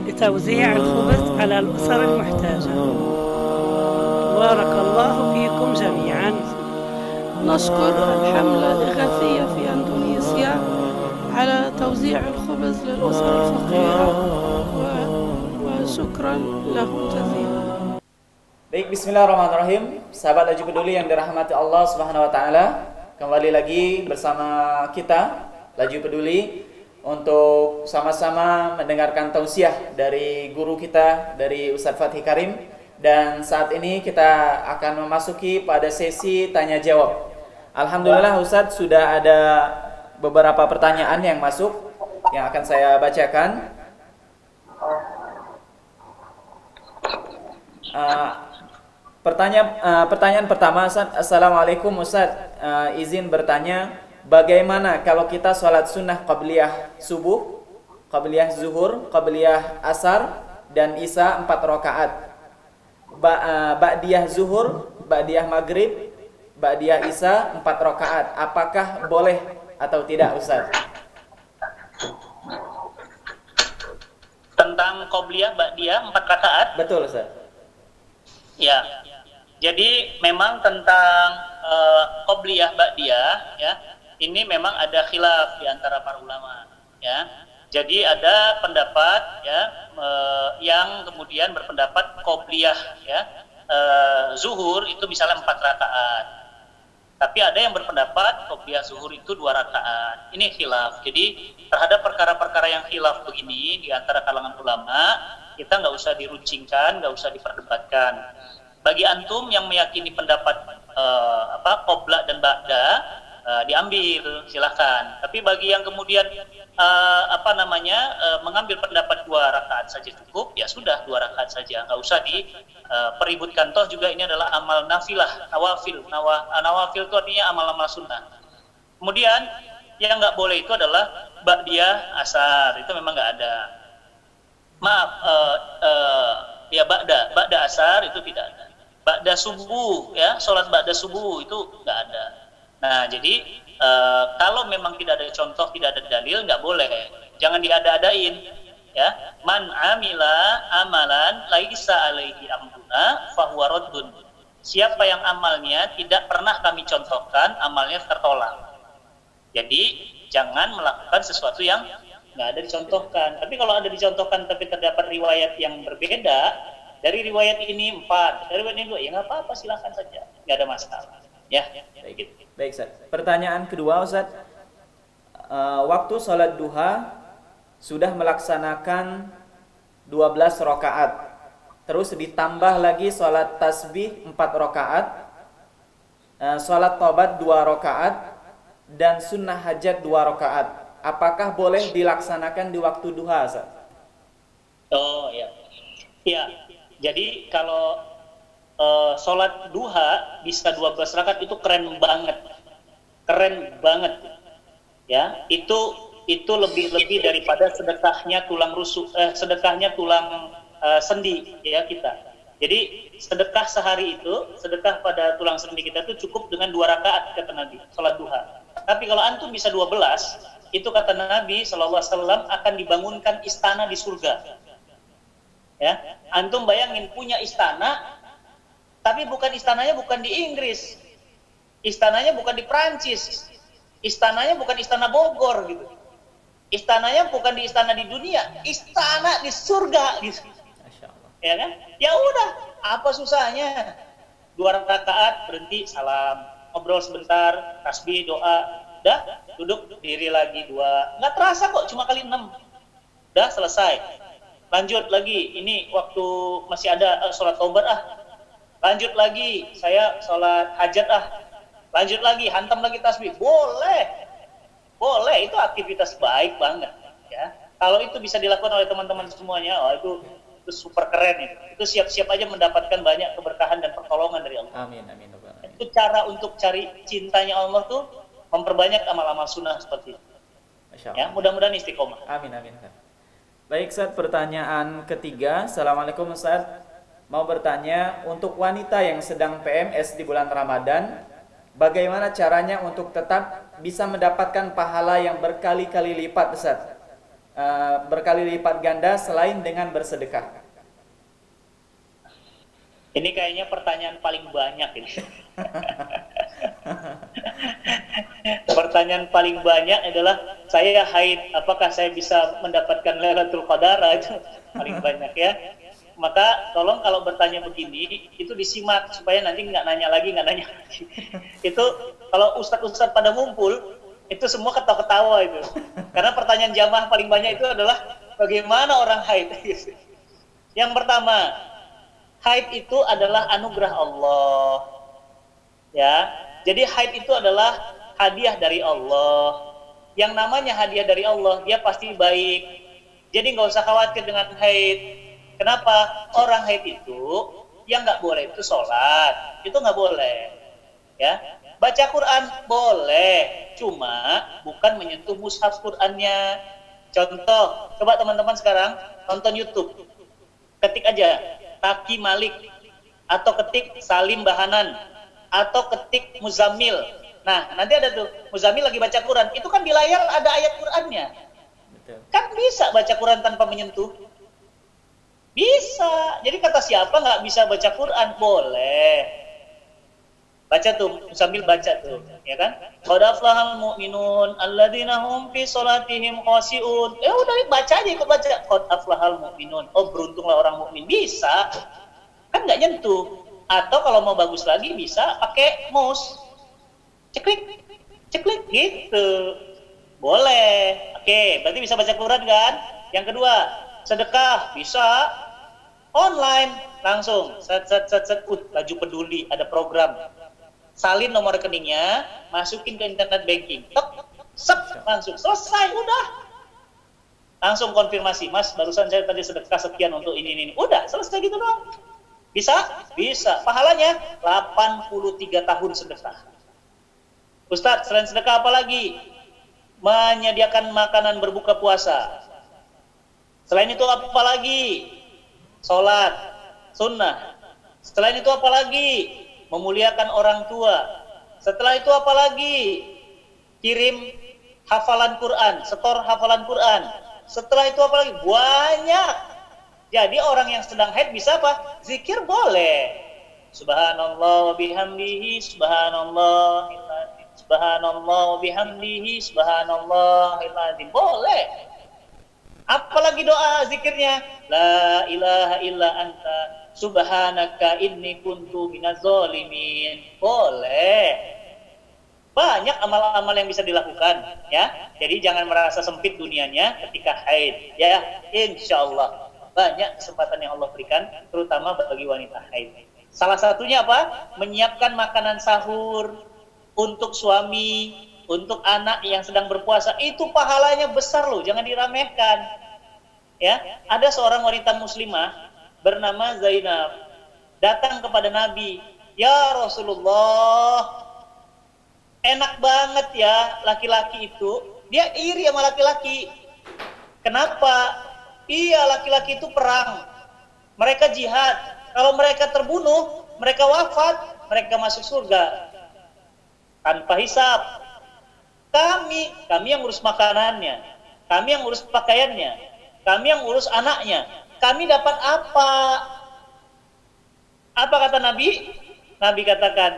Speaker 5: لتوزيع الخبز على الأسر المحتاجة. بارك الله فيكم جميعا.
Speaker 6: نشكر الحملة الإغاثية في أندونيسيا على توزيع الخبز للأسر الفقيرة وشكرا لهم جزيلا.
Speaker 3: Baik, bismillahirrahmanirrahim. Sahabat Laju Peduli yang dirahmati Allah Subhanahu wa taala, kembali lagi bersama kita Laju Peduli untuk sama-sama mendengarkan tausiah dari guru kita, dari Ustaz Fatih Karim. Dan saat ini kita akan memasuki pada sesi tanya jawab. Alhamdulillah Ustaz, sudah ada beberapa pertanyaan yang masuk yang akan saya bacakan. Pertanyaan pertama, Ustaz. Assalamualaikum Ustaz, izin bertanya, bagaimana kalau kita sholat sunnah qabliyah subuh, qabliyah zuhur, qabliyah asar, dan isya 4 rakaat, ba'diyah zuhur, ba'diyah maghrib, ba'diyah isya 4 rakaat, apakah boleh atau tidak Ustaz?
Speaker 4: Tentang qabliyah ba'diyah 4 rakaat?
Speaker 3: Betul Ustaz.
Speaker 4: Ya. Jadi memang tentang qabliyah ba'diyah ya, ini memang ada khilaf di antara para ulama ya. Jadi ada pendapat ya yang kemudian berpendapat qabliyah ya zuhur itu misalnya 4 rakaat. Tapi ada yang berpendapat qabliyah zuhur itu 2 rakaat. Ini khilaf. Jadi terhadap perkara-perkara yang khilaf begini di antara kalangan ulama, kita nggak usah diruncingkan, nggak usah diperdebatkan. Bagi antum yang meyakini pendapat qobla dan ba'da, diambil, silahkan. Tapi bagi yang kemudian mengambil pendapat 2 rakaat saja cukup, ya sudah 2 rakaat saja, nggak usah dipeributkan. Toh juga ini adalah amal nafilah, nawafil. Nawafil itu artinya amal-amal sunnah. Kemudian
Speaker 1: yang nggak boleh itu adalah ba'diyah asar, itu memang nggak ada. Maaf, ya ba'da asar itu tidak ada. Ba'da subuh, ya sholat ba'da subuh itu nggak ada. Nah jadi kalau memang tidak ada contoh, tidak ada dalil, nggak boleh. Jangan diada-adain. Ya, man amila amalan laisa alaihi amruna fahuwa raddun. Siapa yang amalnya tidak pernah kami contohkan, amalnya tertolak. Jadi jangan melakukan sesuatu yang nggak ada dicontohkan. Tapi kalau ada dicontohkan tapi terdapat riwayat yang berbeda, dari riwayat ini 4, dari riwayat ini 2, ya nggak apa-apa, silakan saja, nggak ada masalah. Ya,
Speaker 3: Baik, baik Ustaz. Pertanyaan kedua Ustaz, waktu sholat duha sudah melaksanakan 12 rakaat, terus ditambah lagi sholat tasbih 4 rakaat, sholat tobat 2 rakaat, dan sunnah hajat 2 rakaat. Apakah boleh dilaksanakan di waktu duha, Ustaz?
Speaker 1: Oh ya, ya. Jadi kalau sholat duha bisa 12 rakaat itu keren banget, ya. Itu lebih daripada sedekahnya tulang rusuk, sedekahnya tulang sendi ya kita. Jadi sedekah sehari itu, sedekah pada tulang sendi kita itu cukup dengan 2 rakaat kata Nabi, sholat duha. Tapi kalau antum bisa 12, itu kata Nabi SAW akan dibangunkan istana di surga. Ya, antum bayangin punya istana, tapi istananya bukan di Inggris, istananya bukan di Prancis, istananya bukan istana Bogor gitu. Istananya bukan di istana di dunia, istana di surga gitu. Ya kan? Ya udah, apa susahnya? 2 rakaat berhenti, salam, ngobrol sebentar, tasbih, doa, dah duduk diri lagi 2. Nggak terasa kok, cuma kali 6. Dah selesai. Lanjut lagi, ini waktu masih ada sholat tobat Lanjut lagi, saya sholat hajat Lanjut lagi, hantam lagi tasbih. Boleh, itu aktivitas baik banget ya. Kalau itu bisa dilakukan oleh teman-teman semuanya, itu super keren itu. Itu siap-siap aja mendapatkan banyak keberkahan dan pertolongan dari Allah.
Speaker 3: Amin.
Speaker 1: Itu cara untuk cari cintanya Allah tuh memperbanyak amal-amal sunnah seperti itu. Ya, mudah-mudahan istiqomah.
Speaker 3: Amin. Baik, Ustaz, pertanyaan ketiga. Assalamualaikum Ustaz. Mau bertanya, untuk wanita yang sedang PMS di bulan Ramadan, bagaimana caranya untuk tetap bisa mendapatkan pahala yang berkali-kali lipat, Ustaz? Berkali lipat ganda selain dengan bersedekah.
Speaker 1: Ini kayaknya pertanyaan paling banyak ini. Pertanyaan paling banyak adalah saya haid, apakah saya bisa mendapatkan Lailatul Qadar? Itu paling banyak ya. Maka tolong kalau bertanya begini itu disimak supaya nanti nggak nanya lagi. Itu kalau ustadz pada ngumpul itu semua ketawa-ketawa itu. Karena pertanyaan jamaah paling banyak itu adalah bagaimana orang haid. Yang pertama, haid itu adalah anugerah Allah. Ya. Jadi haid itu adalah hadiah dari Allah. Yang namanya hadiah dari Allah, dia pasti baik. Jadi nggak usah khawatir dengan haid. Kenapa? Orang haid itu yang nggak boleh itu sholat, itu nggak boleh. Ya, baca Quran boleh, cuma bukan menyentuh mushaf Qurannya. Contoh, coba teman-teman sekarang nonton YouTube, ketik aja Taki Malik, atau ketik Salim Bahanan, atau ketik Muzammil. Nah, nanti ada tuh Muzammil lagi baca Quran, itu kan di layar ada ayat Qurannya. Betul. Kan bisa baca Quran tanpa menyentuh? Bisa. Jadi kata siapa nggak bisa baca Quran? Boleh. Baca tuh, sambil baca tuh, ya kan? Qad aflahal mu'minun alladzina hum fi sholatihim khashi'un. Ya udah baca aja, ikut baca. Qad aflahal mu'minun. Oh, beruntunglah orang mukmin. Bisa. Kan nggak nyentuh. Atau kalau mau bagus lagi bisa pakai mouse. Ceklik gitu. Boleh. Oke, berarti bisa baca Quran kan? Yang kedua, sedekah bisa online langsung. Set Laju Peduli ada program. Salin nomor rekeningnya, masukin ke internet banking. Langsung selesai, udah. Langsung konfirmasi, Mas, barusan saya tadi sedekah sekian untuk ini. Udah, selesai gitu doang. Bisa? Bisa. Pahalanya 83 tahun sedekah. Ustadz, selain sedekah apa lagi?
Speaker 4: menyediakan makanan berbuka puasa. Selain itu apa lagi? Sholat sunnah. Selain itu apa lagi? Memuliakan orang tua. Setelah itu apa lagi? Kirim hafalan Quran, setor hafalan Quran. Setelah itu apa lagi? Banyak. Jadi orang yang sedang haid bisa apa? Zikir boleh. Subhanallah wa bihamdihi, subhanallah, subhanallah wa bihamdihi, subhanallahil azim. Boleh. Apalagi doa zikirnya? La ilaha illa anta subhanaka inni kuntu minaz zalimin. Boleh. Banyak amal-amal yang bisa dilakukan, ya. Jadi jangan merasa sempit dunianya ketika haid, ya. Insyaallah banyak kesempatan yang Allah berikan, terutama bagi wanita haid. Salah satunya apa? Menyiapkan makanan sahur untuk suami, untuk anak yang sedang berpuasa. Itu pahalanya besar loh, jangan diremehkan. Ya, ada seorang wanita muslimah bernama Zainab datang kepada Nabi, "Ya Rasulullah, enak banget ya laki-laki itu, dia iri sama laki-laki. Kenapa? Iya, laki-laki itu perang, mereka jihad. Kalau mereka terbunuh, mereka wafat, mereka masuk surga tanpa hisab. Kami yang urus makanannya, kami yang urus pakaiannya, kami yang urus anaknya. Kami dapat apa?" Apa kata Nabi? Nabi katakan,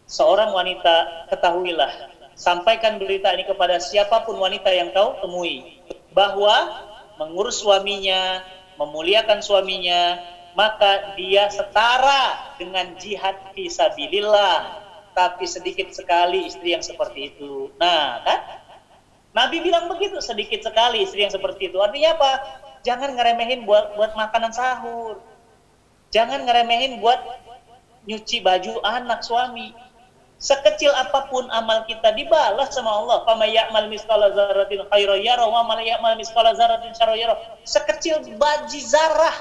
Speaker 4: "Seorang wanita, ketahuilah, sampaikan berita ini kepada siapapun wanita yang kau temui, bahwa mengurus suaminya, memuliakan suaminya, maka dia setara dengan jihad fisabilillah. Tapi sedikit sekali istri yang seperti itu." Nah, kan? Nabi bilang begitu, sedikit sekali istri yang seperti itu. Artinya apa? Jangan ngeremehin buat makanan sahur. Jangan ngeremehin buat nyuci baju anak suami. Sekecil apapun amal kita dibalas sama Allah. "Faman ya'mal mithqala dzarratin khairan yarah wa man ya'mal mithqala dzarratin syarran yarah." Sekecil biji zarah.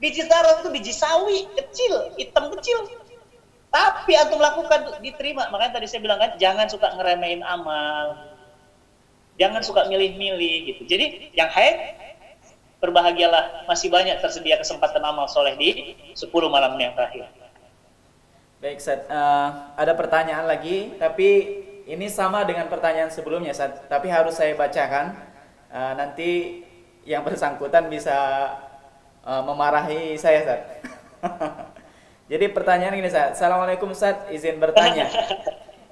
Speaker 4: Biji zarah itu biji sawi kecil, hitam kecil. Tapi antum lakukan diterima. Makanya tadi saya bilang kan, jangan suka ngeremehin amal. Jangan suka milih-milih gitu. Jadi yang haid, berbahagialah, masih banyak tersedia kesempatan amal soleh di 10 malam yang terakhir.
Speaker 3: Baik, Ustaz. Ada pertanyaan lagi, tapi ini sama dengan pertanyaan sebelumnya, Ustaz. Tapi harus saya bacakan. Nanti yang bersangkutan bisa memarahi saya, Ustaz. Jadi pertanyaan ini, Ustaz. Assalamualaikum, Ustaz. Izin bertanya.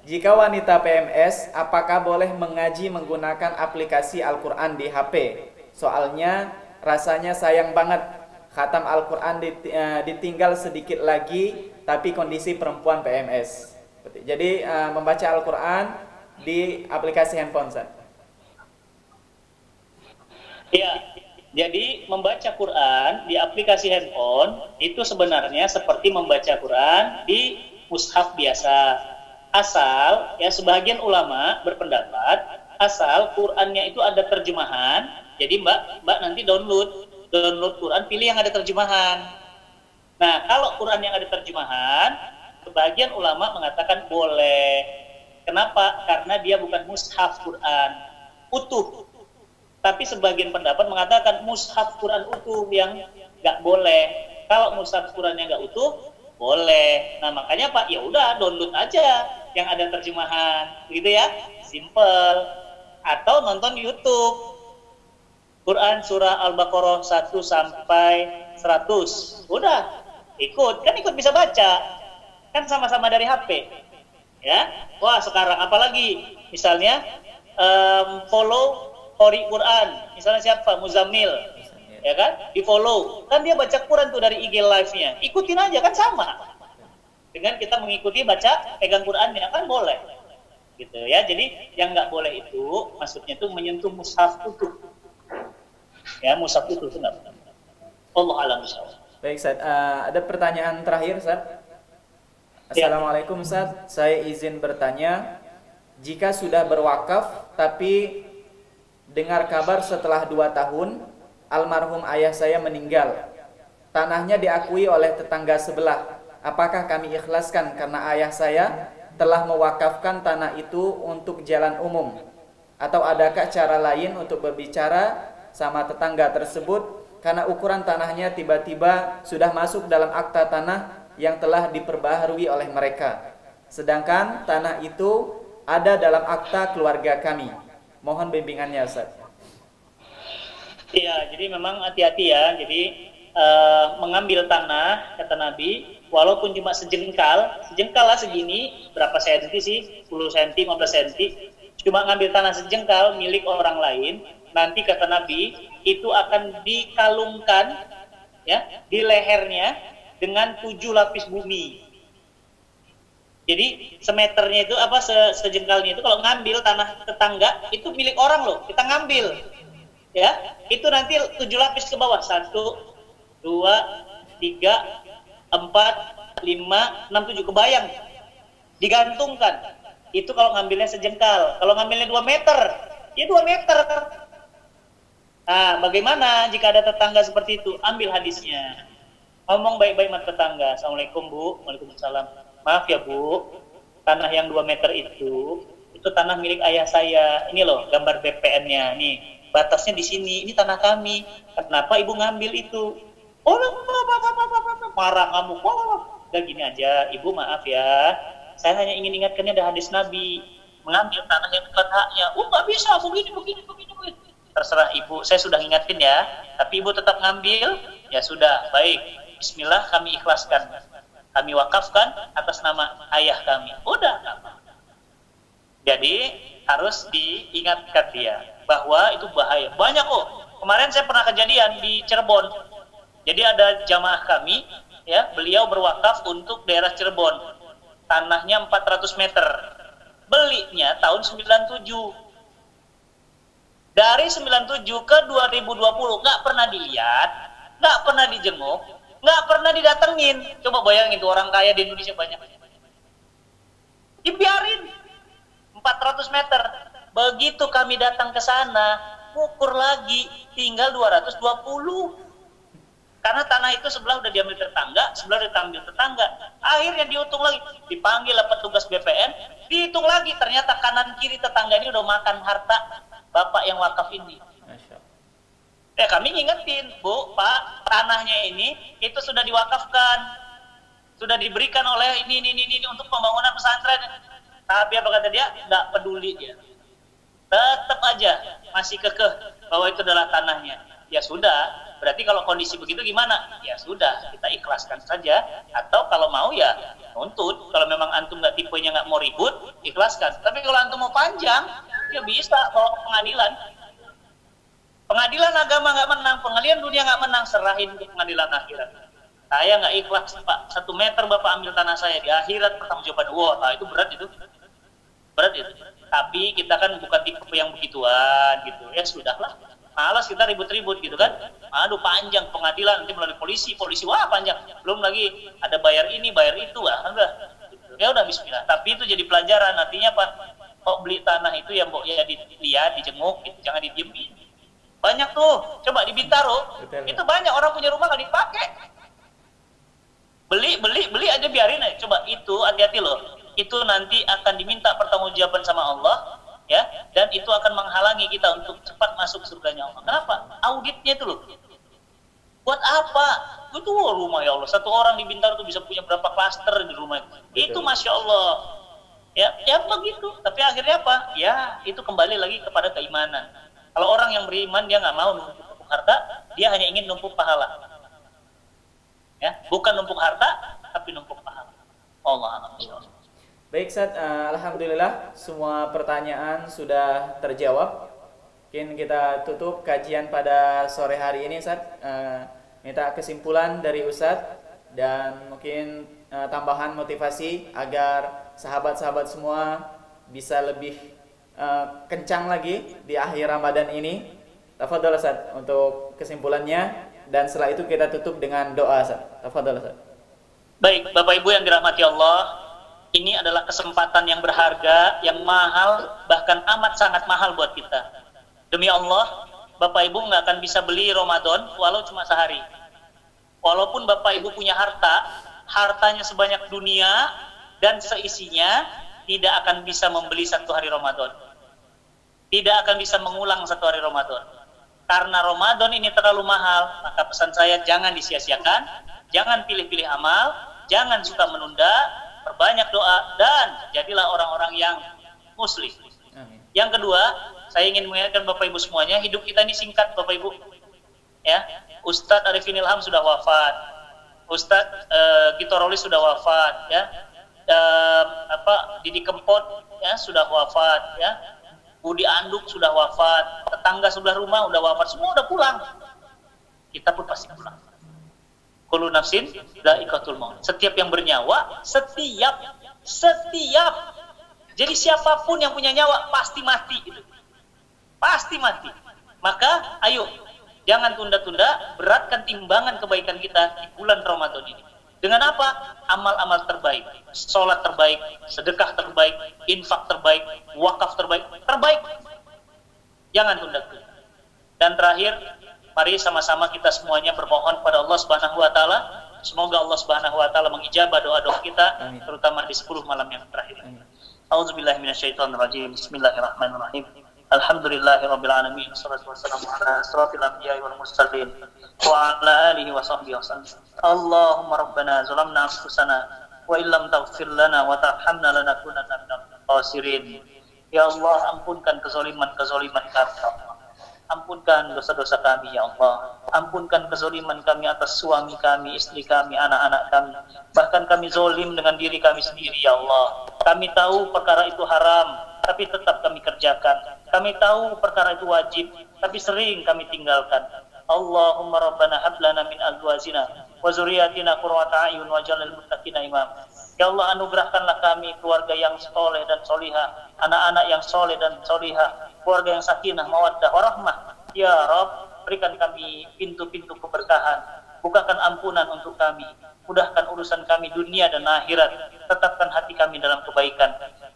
Speaker 3: Jika wanita PMS, apakah boleh mengaji menggunakan aplikasi Al-Quran di HP? Soalnya rasanya sayang banget, khatam Al-Quran ditinggal sedikit lagi, tapi kondisi perempuan PMS. Jadi membaca Al-Quran di aplikasi handphone, Ustaz.
Speaker 4: Ya, jadi membaca Quran di aplikasi handphone itu sebenarnya seperti membaca Quran di mushaf biasa. Asal, ya sebagian ulama berpendapat, asal Qurannya itu ada terjemahan. Jadi mbak nanti download Quran, pilih yang ada terjemahan. Nah, kalau Quran yang ada terjemahan, sebagian ulama mengatakan boleh. Kenapa? Karena dia bukan mushaf Quran utuh. Tapi sebagian pendapat mengatakan mushaf Quran utuh yang nggak boleh. Kalau mushaf Quran yang nggak utuh, boleh. Nah, makanya Pak, ya udah download aja yang ada terjemahan, gitu ya, simple. Atau nonton YouTube, Quran surah Al-Baqarah 1 sampai 100, udah ikut, kan ikut bisa baca, kan sama-sama dari HP, ya. Wah sekarang apalagi, misalnya follow Qori Quran, misalnya siapa, Muzammil, ya kan, di follow, kan dia baca Quran tuh dari IG live-nya, ikutin aja kan sama. Dengan kita mengikuti baca pegang Qurannya kan boleh, gitu ya. Jadi yang nggak boleh itu maksudnya itu menyentuh mushaf utuh, ya mushaf utuh itu nggak boleh. Allah alam bisawab.
Speaker 3: Baik, Ustaz. Ada pertanyaan terakhir, Ustaz. Assalamualaikum, Ustaz. Saya izin bertanya, jika sudah berwakaf tapi dengar kabar setelah 2 tahun almarhum ayah saya meninggal, tanahnya diakui oleh tetangga sebelah. Apakah kami ikhlaskan karena ayah saya telah mewakafkan tanah itu untuk jalan umum? Atau adakah cara lain untuk berbicara sama tetangga tersebut karena ukuran tanahnya tiba-tiba sudah masuk dalam akta tanah yang telah diperbaharui oleh mereka, sedangkan tanah itu ada dalam akta keluarga kami? Mohon bimbingannya, Ustaz.
Speaker 1: Iya, jadi memang hati-hati ya. Jadi mengambil tanah, kata Nabi, walaupun cuma sejengkal lah segini, berapa senti sih? 10 cm, 15 cm. Cuma ngambil tanah sejengkal milik orang lain, nanti kata Nabi itu akan dikalungkan ya di lehernya dengan 7 lapis bumi. Jadi semeternya itu apa, sejengkalnya itu kalau ngambil tanah tetangga itu milik orang loh, kita ngambil ya, itu nanti 7 lapis ke bawah, 1, 2, 3, 4, 5, 6, 7, kebayang digantungkan. Itu kalau ngambilnya sejengkal. Kalau ngambilnya 2 meter, ya 2 meter. Nah, bagaimana jika ada tetangga seperti itu? Ambil hadisnya. Ngomong baik-baik sama tetangga. Assalamualaikum Bu, waalaikumsalam. Maaf ya Bu, tanah yang 2 meter itu tanah milik ayah saya. Ini loh gambar BPN-nya. Nih, batasnya di sini. Ini tanah kami. Kenapa Ibu ngambil itu? Oh, marah kamu. Udah gini aja, Ibu maaf ya. Saya hanya ingin ingatkannya ada hadis Nabi, mengambil tanah yang bukan haknya. Nggak bisa, begini. Terserah Ibu, saya sudah ingatin ya. Tapi Ibu tetap ngambil, ya sudah, baik. Bismillah, kami ikhlaskan. Kami wakafkan atas nama ayah kami. Udah. Jadi harus diingatkan dia bahwa itu bahaya. Banyak kok. Kemarin saya pernah kejadian di Cirebon. Jadi ada jamaah kami, ya, beliau berwakaf untuk daerah Cirebon. Tanahnya 400 meter. Belinya tahun 97. Dari 97 ke 2020 nggak pernah dilihat, nggak pernah dijenguk, nggak pernah didatengin. Coba bayangin itu orang kaya di Indonesia banyak. Dibiarin 400 meter. Begitu kami datang ke sana, ukur lagi tinggal 220. Karena tanah itu sebelah udah diambil tetangga, sebelah udah diambil tetangga. Akhirnya dihitung lagi, dipanggil petugas BPN, dihitung lagi, ternyata kanan kiri tetangga ini udah makan harta bapak yang wakaf ini. Ya kami ngingetin, Bu, Pak, tanahnya ini itu sudah diwakafkan, sudah diberikan oleh ini untuk pembangunan pesantren. Tapi apa kata dia? Nggak peduli dia. Tetap aja masih kekeh bahwa itu adalah tanahnya. Ya sudah, berarti kalau kondisi begitu gimana? Ya sudah, kita ikhlaskan saja. Atau kalau mau ya nuntut. Kalau memang antum nggak tipenya nggak mau ribut, ikhlaskan. Tapi kalau antum mau panjang, ya bisa bawa ke pengadilan. Pengadilan agama nggak menang, pengadilan dunia nggak menang, serahin ke pengadilan akhirat. Saya nggak ikhlas, Pak. 1 meter Bapak ambil tanah saya, di akhirat pertanggungjawaban. Wah, itu berat itu. Berat itu. Tapi kita kan bukan tipe yang begituan gitu. Ya sudahlah. Malas kita ribut-ribut gitu kan. Aduh panjang pengadilan, nanti melalui polisi, wah panjang. Belum lagi ada bayar ini, bayar itu, udah. Ya udah bismillah. Tapi itu jadi pelajaran, artinya apa? Kok beli tanah itu ya mbok ya dilihat, dijenguk gitu, jangan didiemin. Banyak tuh, coba di Bintaro, itu banyak orang punya rumah nggak dipakai. Beli aja biarin aja. Coba itu hati-hati loh. Itu nanti akan diminta pertanggungjawaban sama Allah. Ya, dan itu akan menghalangi kita untuk cepat masuk surganya Allah. Kenapa? Auditnya itu loh. Buat apa? Itu rumah ya Allah. Satu orang di Bintaro itu bisa punya berapa klaster di rumah itu. Itu Masya Allah. Ya begitu. Tapi akhirnya apa? Ya itu kembali lagi kepada keimanan. Kalau orang yang beriman dia nggak mau numpuk harta, dia hanya ingin numpuk pahala. Ya, bukan numpuk harta, tapi numpuk pahala. Allah.
Speaker 3: Baik Ustaz, alhamdulillah semua pertanyaan sudah terjawab. Mungkin kita tutup kajian pada sore hari ini Ustaz. Minta kesimpulan dari Ustaz dan mungkin tambahan motivasi agar sahabat-sahabat semua bisa lebih kencang lagi di akhir Ramadan ini. Tafadhol Ustaz untuk kesimpulannya, dan setelah itu kita tutup dengan doa Ustaz. Tafadhol Ustaz.
Speaker 1: Baik, Bapak Ibu yang dirahmati Allah. Ini adalah kesempatan yang berharga, yang mahal, bahkan amat sangat mahal buat kita. Demi Allah, Bapak Ibu nggak akan bisa beli Ramadan walau cuma sehari. Walaupun Bapak Ibu punya harta, hartanya sebanyak dunia dan seisinya tidak akan bisa membeli 1 hari Ramadan.
Speaker 4: tidak akan bisa mengulang satu hari Ramadan. Karena Ramadan ini terlalu mahal, maka pesan saya jangan disia-siakan, jangan pilih-pilih amal, jangan suka menunda, perbanyak doa, dan jadilah orang-orang yang muslim.
Speaker 3: Amin.
Speaker 4: Yang kedua, saya ingin mengingatkan Bapak Ibu semuanya, hidup kita ini singkat Bapak Ibu. Ya, Ustadz Arifin Ilham sudah wafat, Ustadz Gito Rolis sudah wafat, ya, Didi Kempot ya sudah wafat, ya, Budi Anduk sudah wafat, tetangga sebelah rumah udah wafat, semua udah pulang. Kita pun pasti pulang. Kullu nafsin dha'iqatul maut. Setiap yang bernyawa, setiap. Jadi siapapun yang punya nyawa pasti mati itu. Pasti mati. Maka ayo jangan tunda-tunda, beratkan timbangan kebaikan kita di bulan Ramadan ini. Dengan apa? Amal-amal terbaik, sholat terbaik, sedekah terbaik, infak terbaik, wakaf terbaik. Jangan tunda-tunda. Dan terakhir, mari sama-sama kita semuanya bermohon kepada Allah Subhanahu wa taala, semoga Allah Subhanahu wa taala mengijabah doa-doa kita,
Speaker 3: Amin.
Speaker 4: terutama di 10 malam yang terakhir. A'udzubillahi minasyaitonirrajim. Bismillahirrahmanirrahim. Alhamdulillahirabbil alamin. Wassalatu wassalamu ala asrofil anbiya'i wal mursalin wa ala alihi wa sahbihi wasallam. Allahumma rabbana zalamna anfusana wa illam taghfir lana wa tarhamna lanakunanna minal khasirin. Ya Allah, ampunkan kezaliman kami ya Allah. Ampunkan dosa-dosa kami ya Allah. Ampunkan kezaliman kami atas suami kami, istri kami, anak-anak kami. Bahkan kami zalim dengan diri kami sendiri ya Allah. Kami tahu perkara itu haram, tapi tetap kami kerjakan. Kami tahu perkara itu wajib, tapi sering kami tinggalkan. Allahumma rabbana hab lana min azwajina wa dzurriyyatina qurrata a'yun waj'alna lil muttaqina imama. Ya Allah, anugerahkanlah kami keluarga yang soleh dan solihah, anak-anak yang soleh dan solihah, keluarga yang sakinah, mawaddah, warahmah. Ya Rabb, berikan kami pintu-pintu keberkahan, bukakan ampunan untuk kami, mudahkan urusan kami dunia dan akhirat, tetapkan hati kami dalam kebaikan.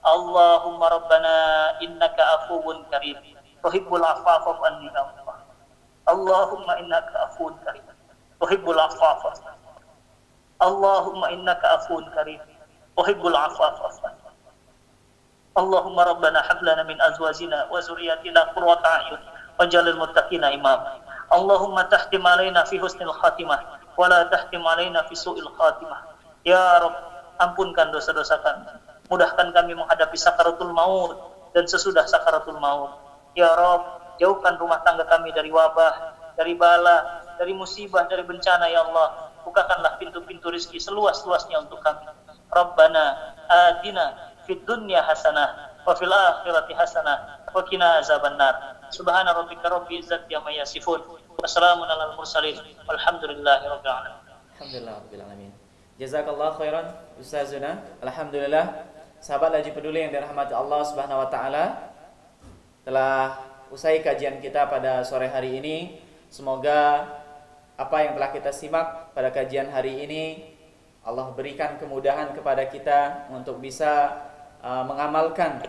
Speaker 4: Allahumma rabbana innaka afuwun karim, tuhibbul afwa fa'fu anni ya Allah. Allahumma innaka afuwun karim, tuhibbul afwa fa'fu anni. Allahumma innaka afuwun karim, tuhibbul afwa fa'fu anni. Allahumma rabbana hab lana min azwajina wa dzurriyyatina qurrata a'yun waj'alil muttaqina imama. Allahumma tahtim alaina fi husnil khatimah wa la tahtim alaina fi su'il khatimah. Ya Rabb, ampunkan dosa-dosa kami, mudahkan kami menghadapi sakaratul maut dan sesudah sakaratul maut. Ya Rabb, jauhkan rumah tangga kami dari wabah, dari bala, dari musibah, dari bencana ya Allah. Bukakanlah pintu-pintu rezeki seluas-luasnya untuk kami. Rabbana atina fid dunya hasanah wa fil akhirati hasanah wa qina azabannar. Subhana rabbika rabbil izzati amma yasifun. Wassalamun alal mursalin. Walhamdulillahi rabbil alamin.
Speaker 3: Alhamdulillah rabbil alamin. Jazakallah khairan Ustazuna. Alhamdulillah, sahabat Laju Peduli yang dirahmati Allah Subhanahu wa taala, telah usai kajian kita pada sore hari ini. Semoga apa yang telah kita simak pada kajian hari ini Allah berikan kemudahan kepada kita untuk bisa mengamalkan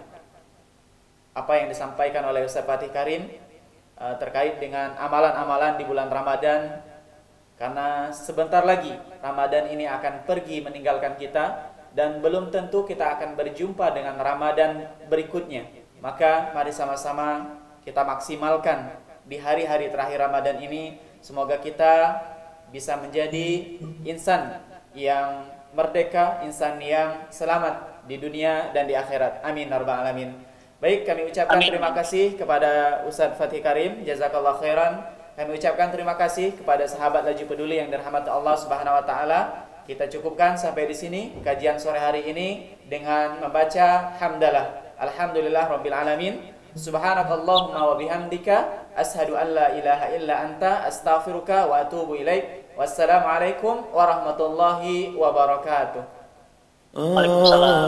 Speaker 3: apa yang disampaikan oleh Ustaz Fatih Karim terkait dengan amalan-amalan di bulan Ramadan. Karena sebentar lagi Ramadan ini akan pergi meninggalkan kita, dan belum tentu kita akan berjumpa dengan Ramadan berikutnya. Maka mari sama-sama kita maksimalkan di hari-hari terakhir Ramadan ini. Semoga kita bisa menjadi insan yang merdeka, insan yang selamat di dunia dan di akhirat. Amin ya rabbal alamin. Baik, kami ucapkan terima kasih kepada Ustaz Fatih Karim, jazakallah khairan. Kami ucapkan terima kasih kepada sahabat Laju Peduli yang dirahmati Allah Subhanahu wa taala. Kita cukupkan sampai di sini kajian sore hari ini dengan membaca hamdalah. Alhamdulillah rabbil alamin. Subhanakallahumma wa bihamdika ashhadu an la ilaha illa anta astaghfiruka wa atubu ilaik. Wassalamualaikum warahmatullahi wabarakatuh.
Speaker 4: Waalaikumsalam.